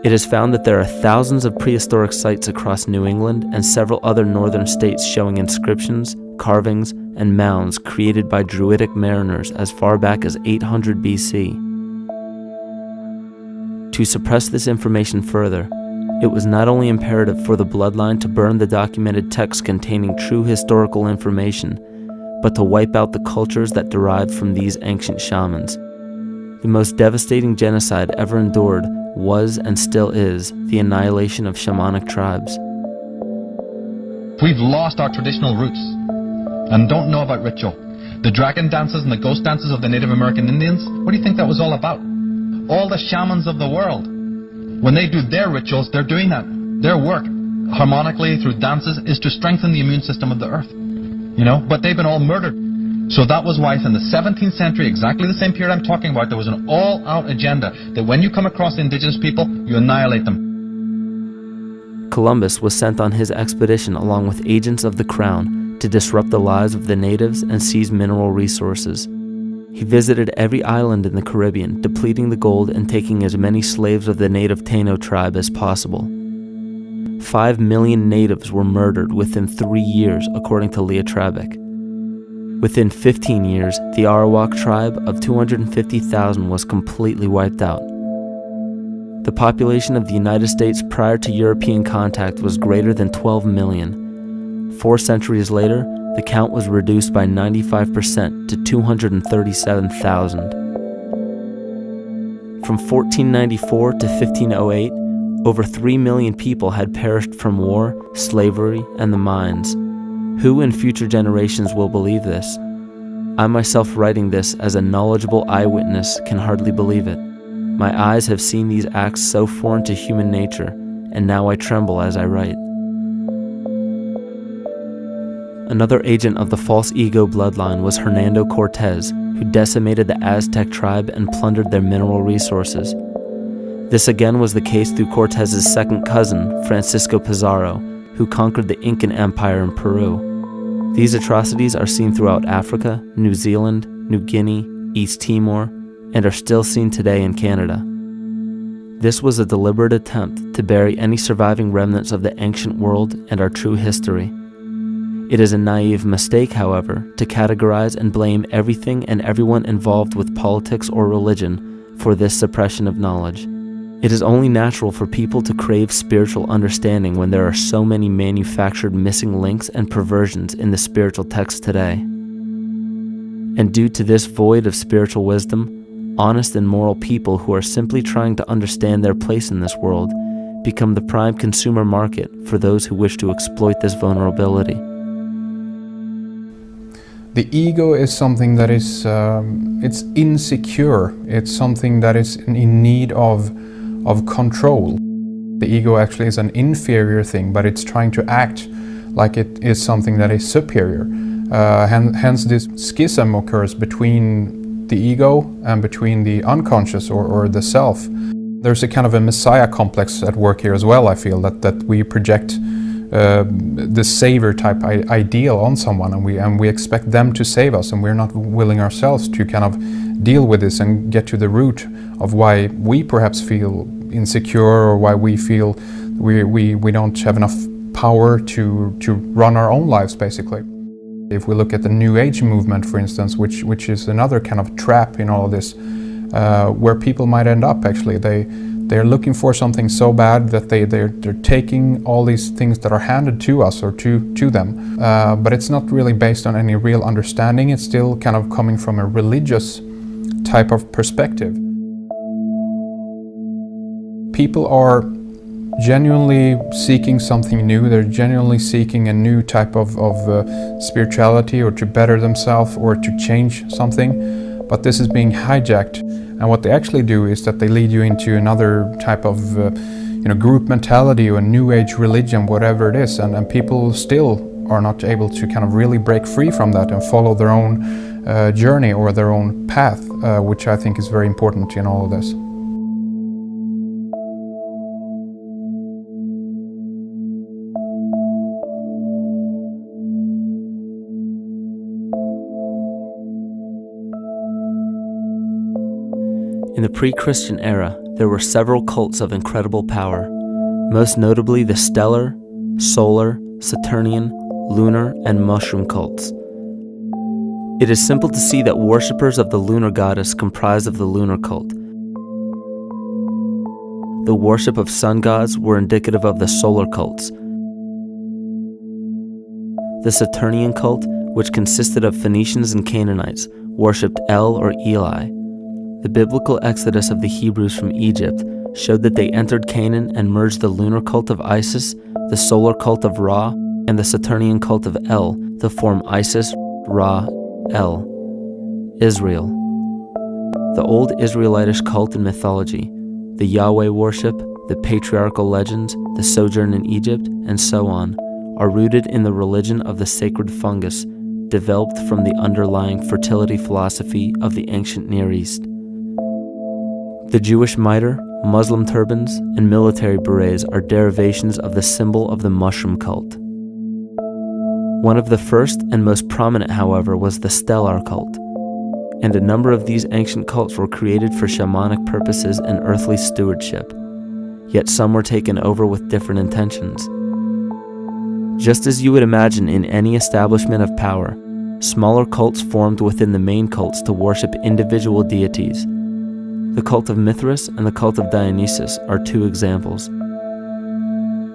It is found that there are thousands of prehistoric sites across New England and several other northern states showing inscriptions, carvings, and mounds created by Druidic mariners as far back as 800 BC. To suppress this information further, it was not only imperative for the bloodline to burn the documented texts containing true historical information, but to wipe out the cultures that derived from these ancient shamans. The most devastating genocide ever endured was and still is the annihilation of shamanic tribes. We've lost our traditional roots and don't know about ritual. The dragon dances and the ghost dances of the Native American Indians, what do you think that was all about? All the shamans of the world, when they do their rituals, they're doing that. Their work, harmonically through dances, is to strengthen the immune system of the earth. But they've been all murdered. So that was why in the 17th century, exactly the same period I'm talking about, there was an all-out agenda that when you come across indigenous people, you annihilate them. Columbus was sent on his expedition along with agents of the crown to disrupt the lives of the natives and seize mineral resources. He visited every island in the Caribbean, depleting the gold and taking as many slaves of the native Taino tribe as possible. 5 million natives were murdered within 3 years, according to Leah Trabeck. Within 15 years, the Arawak tribe of 250,000 was completely wiped out. The population of the United States prior to European contact was greater than 12 million. 4 centuries later, the count was reduced by 95% to 237,000. From 1494 to 1508, over 3 million people had perished from war, slavery, and the mines. Who in future generations will believe this? I myself, writing this as a knowledgeable eyewitness, can hardly believe it. My eyes have seen these acts so foreign to human nature, and now I tremble as I write. Another agent of the false ego bloodline was Hernando Cortez, who decimated the Aztec tribe and plundered their mineral resources. This again was the case through Cortez's second cousin, Francisco Pizarro, who conquered the Incan Empire in Peru. These atrocities are seen throughout Africa, New Zealand, New Guinea, East Timor, and are still seen today in Canada. This was a deliberate attempt to bury any surviving remnants of the ancient world and our true history. It is a naive mistake, however, to categorize and blame everything and everyone involved with politics or religion for this suppression of knowledge. It is only natural for people to crave spiritual understanding when there are so many manufactured missing links and perversions in the spiritual text today. And due to this void of spiritual wisdom, honest and moral people who are simply trying to understand their place in this world become the prime consumer market for those who wish to exploit this vulnerability. The ego is something that is it's insecure. It's something that is in need of control. The ego actually is an inferior thing, but it's trying to act like it is something that is superior. Hence this schism occurs between the ego and between the unconscious or the self. There's a kind of a messiah complex at work here as well, I feel, that we project the savior type ideal on someone, and we expect them to save us, and we're not willing ourselves to kind of deal with this and get to the root of why we perhaps feel insecure, or why we feel we don't have enough power to run our own lives, basically. If we look at the New Age movement, for instance, which is another kind of trap in all of this, where people might end up actually, they're looking for something so bad that they're taking all these things that are handed to us or to them, but it's not really based on any real understanding. It's still kind of coming from a religious type of perspective. People are genuinely seeking something new. They're genuinely seeking a new type of spirituality, or to better themselves, or to change something, but this is being hijacked. And what they actually do is that they lead you into another type of group mentality or New Age religion, whatever it is, and people still are not able to kind of really break free from that and follow their own journey or their own path, which I think is very important in all of this. In the pre-Christian era, there were several cults of incredible power, most notably the stellar, solar, Saturnian, lunar, and mushroom cults. It is simple to see that worshippers of the lunar goddess comprised of the lunar cult. The worship of sun gods were indicative of the solar cults. The Saturnian cult, which consisted of Phoenicians and Canaanites, worshipped El or Eli. The biblical exodus of the Hebrews from Egypt showed that they entered Canaan and merged the lunar cult of Isis, the solar cult of Ra, and the Saturnian cult of El to form Isis, Ra, El, Israel. The old Israelitish cult and mythology, the Yahweh worship, the patriarchal legends, the sojourn in Egypt, and so on, are rooted in the religion of the sacred fungus, developed from the underlying fertility philosophy of the ancient Near East. The Jewish mitre, Muslim turbans, and military berets are derivations of the symbol of the mushroom cult. One of the first and most prominent, however, was the stellar cult, and a number of these ancient cults were created for shamanic purposes and earthly stewardship, yet some were taken over with different intentions. Just as you would imagine in any establishment of power, smaller cults formed within the main cults to worship individual deities. The cult of Mithras and the cult of Dionysus are two examples.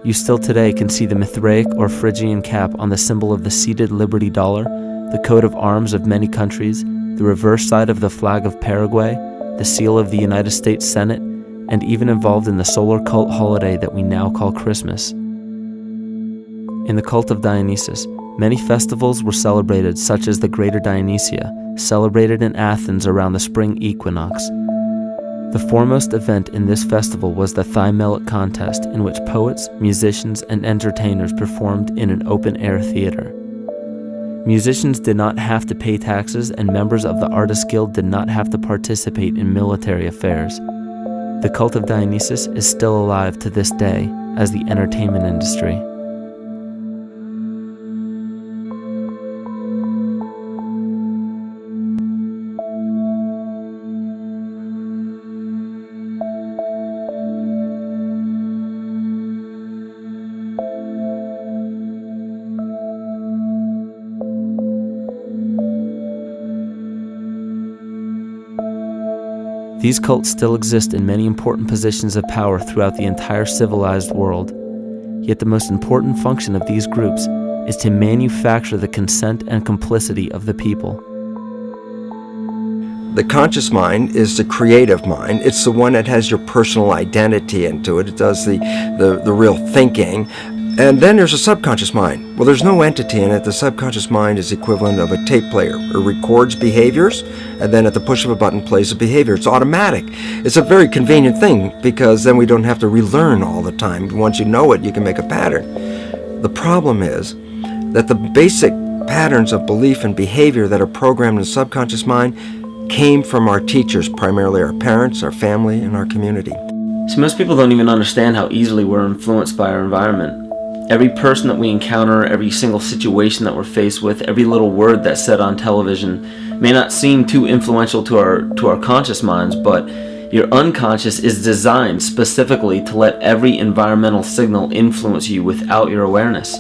You still today can see the Mithraic or Phrygian cap on the symbol of the seated Liberty Dollar, the coat of arms of many countries, the reverse side of the flag of Paraguay, the seal of the United States Senate, and even involved in the solar cult holiday that we now call Christmas. In the cult of Dionysus, many festivals were celebrated, such as the Greater Dionysia, celebrated in Athens around the spring equinox. The foremost event in this festival was the Thymelic contest, in which poets, musicians, and entertainers performed in an open-air theater. Musicians did not have to pay taxes, and members of the Artists Guild did not have to participate in military affairs. The cult of Dionysus is still alive to this day as the entertainment industry. These cults still exist in many important positions of power throughout the entire civilized world. Yet the most important function of these groups is to manufacture the consent and complicity of the people. The conscious mind is the creative mind. It's the one that has your personal identity into it. It does the real thinking. And then there's a subconscious mind. Well, there's no entity in it. The subconscious mind is the equivalent of a tape player. It records behaviors, and then at the push of a button plays a behavior. It's automatic. It's a very convenient thing, because then we don't have to relearn all the time. Once you know it, you can make a pattern. The problem is that the basic patterns of belief and behavior that are programmed in the subconscious mind came from our teachers, primarily our parents, our family, and our community. So most people don't even understand how easily we're influenced by our environment. Every person that we encounter, every single situation that we're faced with, every little word that's said on television may not seem too influential to our conscious minds, but your unconscious is designed specifically to let every environmental signal influence you without your awareness.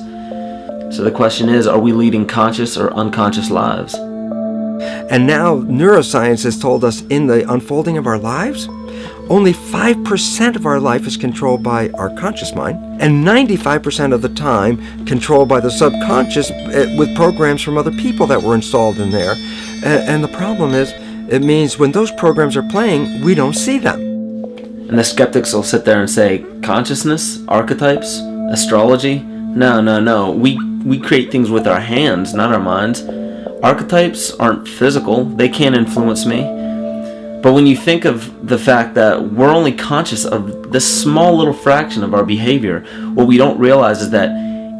So the question is, are we leading conscious or unconscious lives? And now neuroscience has told us in the unfolding of our lives, only 5% of our life is controlled by our conscious mind, and 95% of the time controlled by the subconscious with programs from other people that were installed in there. And the problem is, it means when those programs are playing, we don't see them. And the skeptics will sit there and say, consciousness, archetypes, astrology? No. We create things with our hands, not our minds. Archetypes aren't physical. They can't influence me. But when you think of the fact that we're only conscious of this small little fraction of our behavior, what we don't realize is that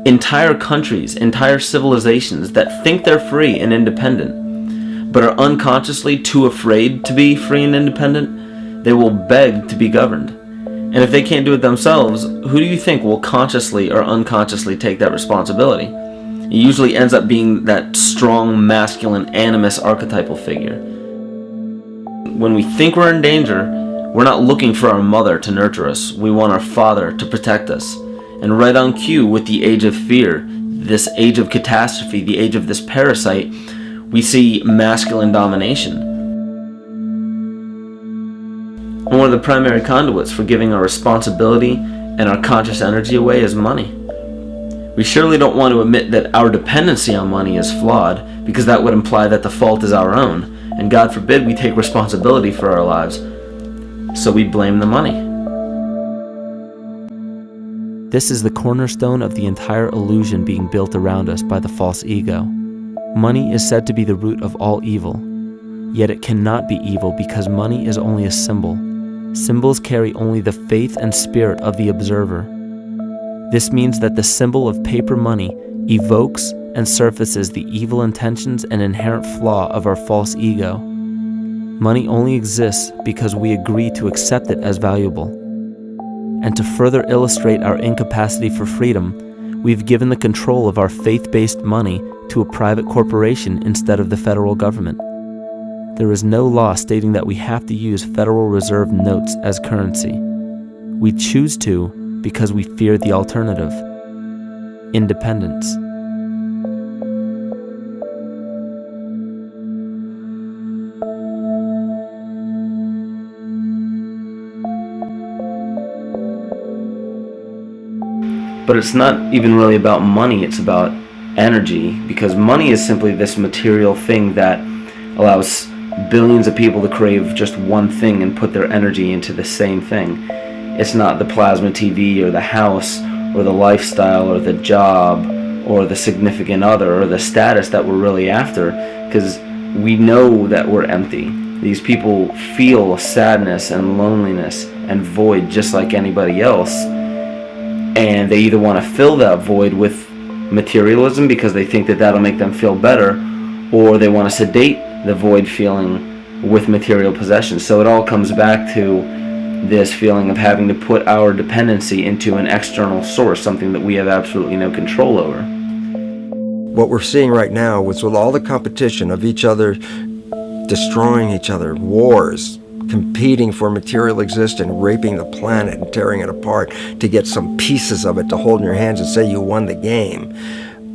entire countries, entire civilizations that think they're free and independent, but are unconsciously too afraid to be free and independent, they will beg to be governed. And if they can't do it themselves, who do you think will consciously or unconsciously take that responsibility? It usually ends up being that strong, masculine, animus archetypal figure. When we think we're in danger, we're not looking for our mother to nurture us. We want our father to protect us. And right on cue with the age of fear, this age of catastrophe, the age of this parasite, we see masculine domination. And one of the primary conduits for giving our responsibility and our conscious energy away is money. We surely don't want to admit that our dependency on money is flawed, because that would imply that the fault is our own. And God forbid we take responsibility for our lives, so we blame the money. This is the cornerstone of the entire illusion being built around us by the false ego. Money is said to be the root of all evil, yet it cannot be evil because money is only a symbol. Symbols carry only the faith and spirit of the observer. This means that the symbol of paper money evokes and surfaces the evil intentions and inherent flaw of our false ego. Money only exists because we agree to accept it as valuable. And to further illustrate our incapacity for freedom, we've given the control of our faith-based money to a private corporation instead of the federal government. There is no law stating that we have to use Federal Reserve notes as currency. We choose to because we fear the alternative: independence. But it's not even really about money, it's about energy, because money is simply this material thing that allows billions of people to crave just one thing and put their energy into the same thing. It's not the plasma TV or the house or the lifestyle or the job or the significant other or the status that we're really after, because we know that we're empty. These people feel sadness and loneliness and void just like anybody else, and they either want to fill that void with materialism because they think that that'll make them feel better, or they want to sedate the void feeling with material possessions. So it all comes back to this feeling of having to put our dependency into an external source, something that we have absolutely no control over. What we're seeing right now is with all the competition of each other destroying each other, wars, competing for material existence, raping the planet and tearing it apart to get some pieces of it to hold in your hands and say you won the game.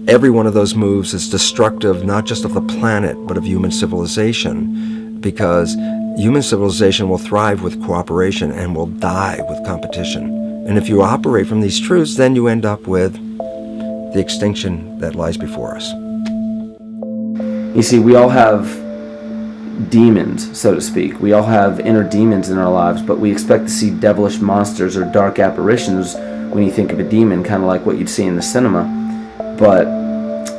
Every one of those moves is destructive, not just of the planet, but of human civilization, because human civilization will thrive with cooperation and will die with competition. And if you operate from these truths, then you end up with the extinction that lies before us. You see, we all have demons, so to speak. We all have inner demons in our lives, but we expect to see devilish monsters or dark apparitions when you think of a demon, kind of like what you'd see in the cinema. But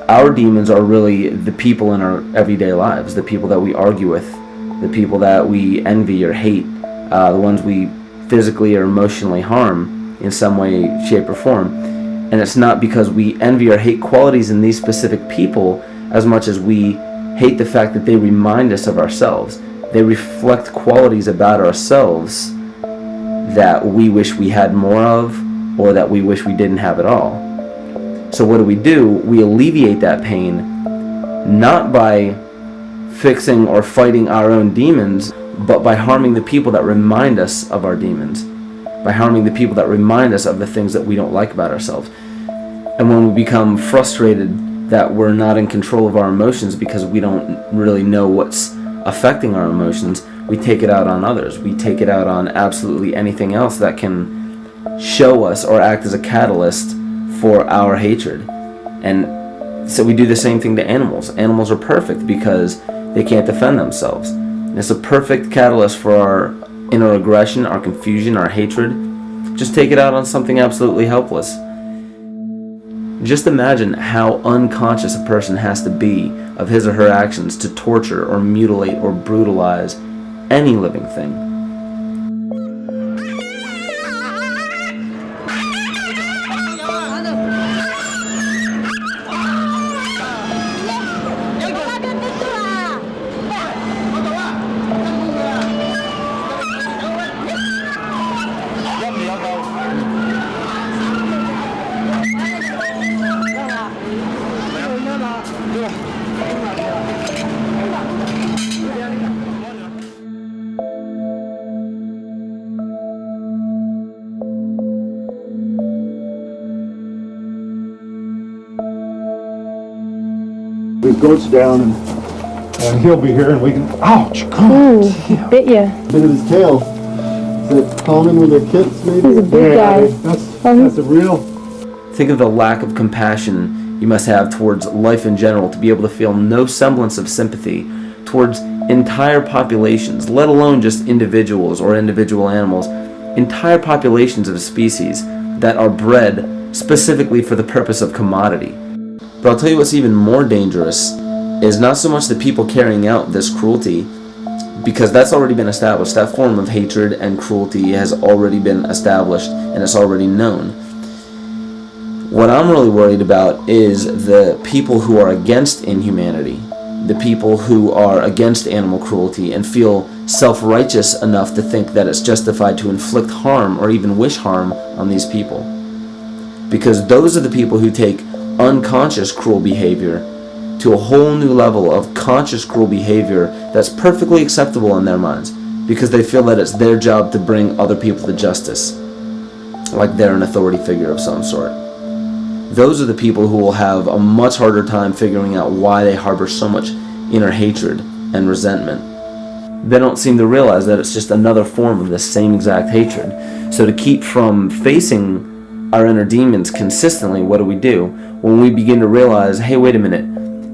our demons are really the people in our everyday lives, the people that we argue with, the people that we envy or hate, the ones we physically or emotionally harm in some way, shape, or form. And it's not because we envy or hate qualities in these specific people as much as we hate the fact that they remind us of ourselves. They reflect qualities about ourselves that we wish we had more of, or that we wish we didn't have at all. So what do? We alleviate that pain, not by fixing or fighting our own demons, but by harming the people that remind us of our demons, by harming the people that remind us of the things that we don't like about ourselves. And when we become frustrated that we're not in control of our emotions because we don't really know what's affecting our emotions, we take it out on others. We take it out on absolutely anything else that can show us or act as a catalyst for our hatred. And so we do the same thing to animals. Animals are perfect because they can't defend themselves. It's a perfect catalyst for our inner aggression, our confusion, our hatred. Just take it out on something absolutely helpless. Just imagine how unconscious a person has to be of his or her actions to torture or mutilate or brutalize any living thing. The goat's down and he'll be here and we can, ouch, Ooh, he bit you. bit of his tail. Is it common with their kids maybe? He's a big guy. That's a real... Think of the lack of compassion you must have towards life in general to be able to feel no semblance of sympathy towards entire populations, let alone just individuals or individual animals, entire populations of a species that are bred specifically for the purpose of commodity. But I'll tell you what's even more dangerous is not so much the people carrying out this cruelty, because that's already been established. That form of hatred and cruelty has already been established and it's already known. What I'm really worried about is the people who are against inhumanity, the people who are against animal cruelty and feel self-righteous enough to think that it's justified to inflict harm or even wish harm on these people. Because those are the people who take unconscious cruel behavior to a whole new level of conscious cruel behavior that's perfectly acceptable in their minds, because they feel that it's their job to bring other people to justice, like they're an authority figure of some sort. Those are the people who will have a much harder time figuring out why they harbor so much inner hatred and resentment. They don't seem to realize that it's just another form of the same exact hatred. So to keep from facing our inner demons consistently, what do? When we begin to realize, hey, wait a minute,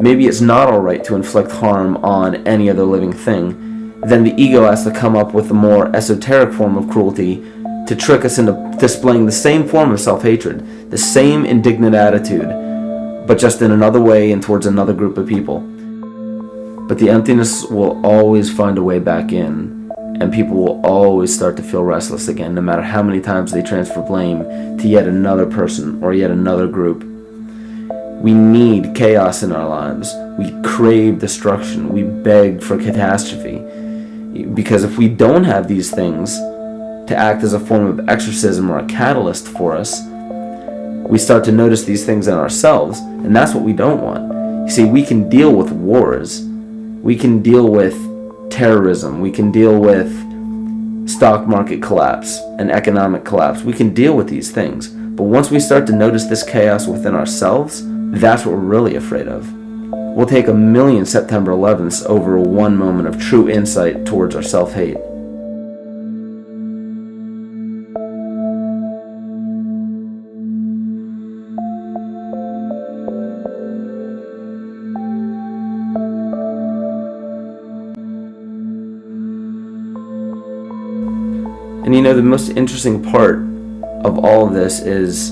maybe it's not alright to inflict harm on any other living thing, then the ego has to come up with a more esoteric form of cruelty to trick us into displaying the same form of self-hatred, the same indignant attitude, but just in another way and towards another group of people. But the emptiness will always find a way back in, and people will always start to feel restless again, no matter how many times they transfer blame to yet another person or yet another group. We need chaos in our lives. We crave destruction. We beg for catastrophe. Because if we don't have these things to act as a form of exorcism or a catalyst for us, we start to notice these things in ourselves, and that's what we don't want. You see, we can deal with wars. We can deal with terrorism. We can deal with stock market collapse and economic collapse. We can deal with these things. But once we start to notice this chaos within ourselves, that's what we're really afraid of. We'll take 1,000,000 September 11ths over one moment of true insight towards our self-hate. And you know, the most interesting part of all of this is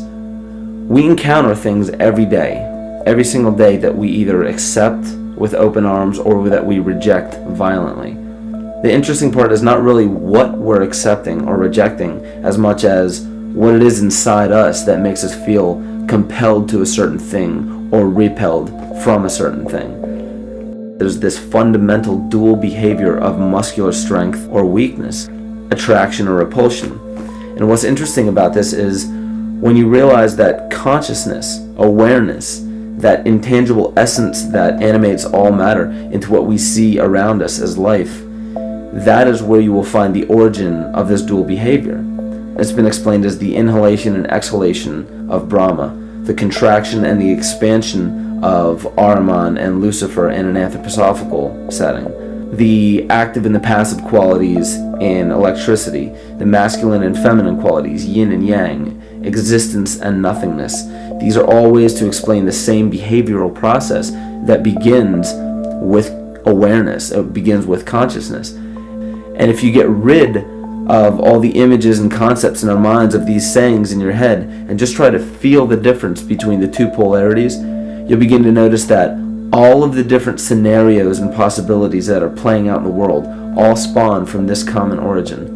we encounter things every day, every single day, that we either accept with open arms or that we reject violently. The interesting part is not really what we're accepting or rejecting as much as what it is inside us that makes us feel compelled to a certain thing or repelled from a certain thing. There's this fundamental dual behavior of muscular strength or weakness, attraction or repulsion. And what's interesting about this is when you realize that consciousness, awareness, that intangible essence that animates all matter into what we see around us as life, that is where you will find the origin of this dual behavior. It's been explained as the inhalation and exhalation of Brahma, the contraction and the expansion of Ahriman and Lucifer in an anthroposophical setting, the active and the passive qualities in electricity, the masculine and feminine qualities, yin and yang, existence and nothingness. These are all ways to explain the same behavioral process that begins with awareness, it begins with consciousness. And if you get rid of all the images and concepts in our minds of these sayings in your head and just try to feel the difference between the two polarities, you'll begin to notice that all of the different scenarios and possibilities that are playing out in the world all spawn from this common origin.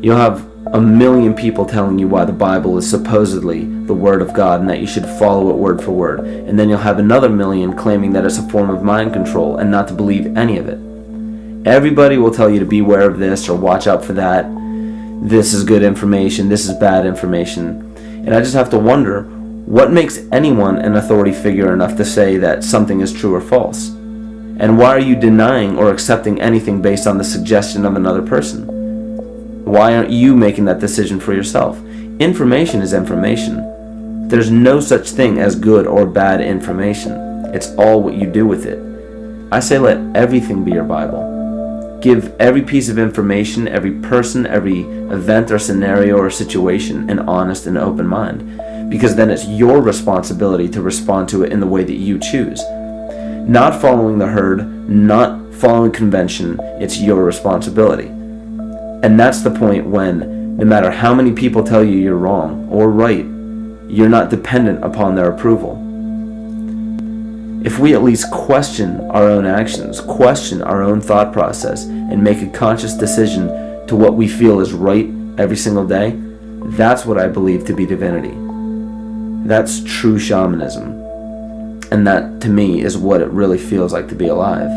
You'll have 1,000,000 people telling you why the Bible is supposedly the Word of God and that you should follow it word for word. And then you'll have another 1,000,000 claiming that it's a form of mind control and not to believe any of it. Everybody will tell you to beware of this or watch out for that. This is good information, this is bad information. And I just have to wonder, what makes anyone an authority figure enough to say that something is true or false? And why are you denying or accepting anything based on the suggestion of another person? Why aren't you making that decision for yourself? Information is information. There's no such thing as good or bad information. It's all what you do with it. I say let everything be your Bible. Give every piece of information, every person, every event or scenario or situation an honest and open mind. Because then it's your responsibility to respond to it in the way that you choose. Not following the herd, not following convention, it's your responsibility. And that's the point when, no matter how many people tell you you're wrong or right, you're not dependent upon their approval. If we at least question our own actions, question our own thought process, and make a conscious decision to what we feel is right every single day, that's what I believe to be divinity. That's true shamanism. And that, to me, is what it really feels like to be alive.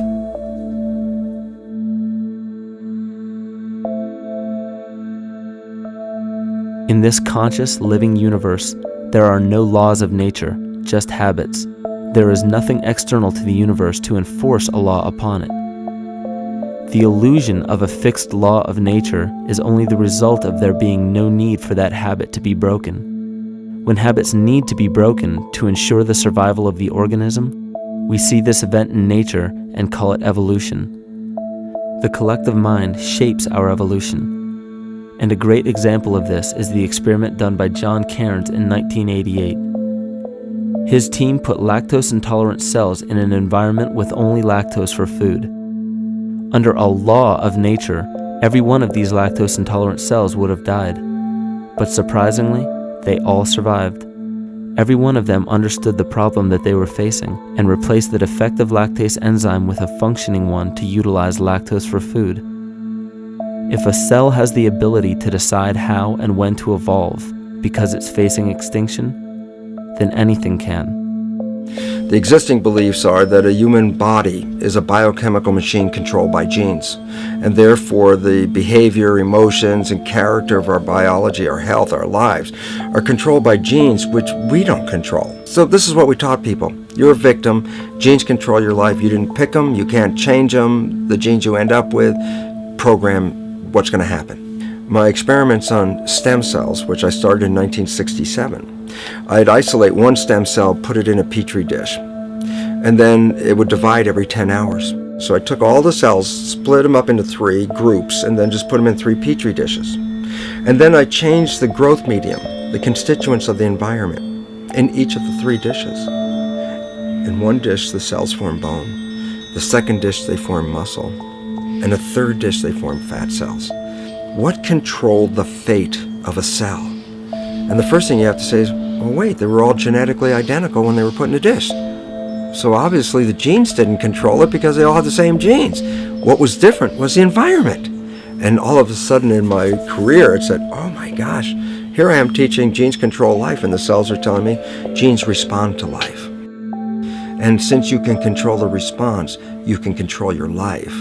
In this conscious, living universe, there are no laws of nature, just habits. There is nothing external to the universe to enforce a law upon it. The illusion of a fixed law of nature is only the result of there being no need for that habit to be broken. When habits need to be broken to ensure the survival of the organism, we see this event in nature and call it evolution. The collective mind shapes our evolution. And a great example of this is the experiment done by John Cairns in 1988. His team put lactose-intolerant cells in an environment with only lactose for food. Under a law of nature, every one of these lactose-intolerant cells would have died. But surprisingly, they all survived. Every one of them understood the problem that they were facing and replaced the defective lactase enzyme with a functioning one to utilize lactose for food. If a cell has the ability to decide how and when to evolve because it's facing extinction, then anything can. The existing beliefs are that a human body is a biochemical machine controlled by genes, and therefore the behavior, emotions, and character of our biology, our health, our lives, are controlled by genes which we don't control. So this is what we taught people. You're a victim. Genes control your life. You didn't pick them. You can't change them. The genes you end up with program what's going to happen. My experiments on stem cells, which I started in 1967, I'd isolate one stem cell, put it in a petri dish, and then it would divide every 10 hours. So I took all the cells, split them up into 3 groups, and then just put them in 3 petri dishes. And then I changed the growth medium, the constituents of the environment, in each of the 3 dishes. In one dish, the cells form bone. The second dish, they form muscle. In a third dish, they form fat cells. What controlled the fate of a cell? And the first thing you have to say is, well, wait, they were all genetically identical when they were put in a dish. So obviously the genes didn't control it because they all had the same genes. What was different was the environment. And all of a sudden in my career, it said, oh my gosh, here I am teaching genes control life, and the cells are telling me genes respond to life. And since you can control the response, you can control your life.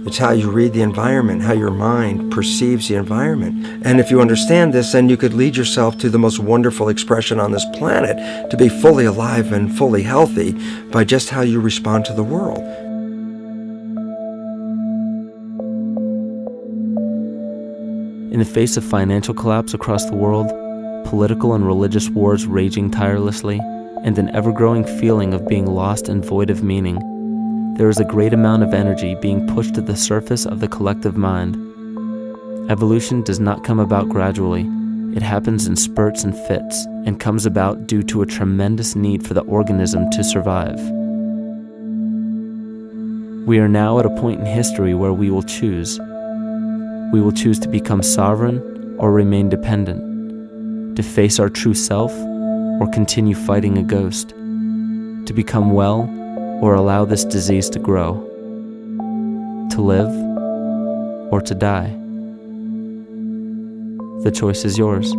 It's how you read the environment, how your mind perceives the environment. And if you understand this, then you could lead yourself to the most wonderful expression on this planet, to be fully alive and fully healthy by just how you respond to the world. In the face of financial collapse across the world, political and religious wars raging tirelessly, and an ever-growing feeling of being lost and void of meaning, there is a great amount of energy being pushed to the surface of the collective mind. Evolution does not come about gradually. It happens in spurts and fits, and comes about due to a tremendous need for the organism to survive. We are now at a point in history where we will choose. We will choose to become sovereign or remain dependent, to face our true self or continue fighting a ghost, to become well or allow this disease to grow, to live or to die. The choice is yours.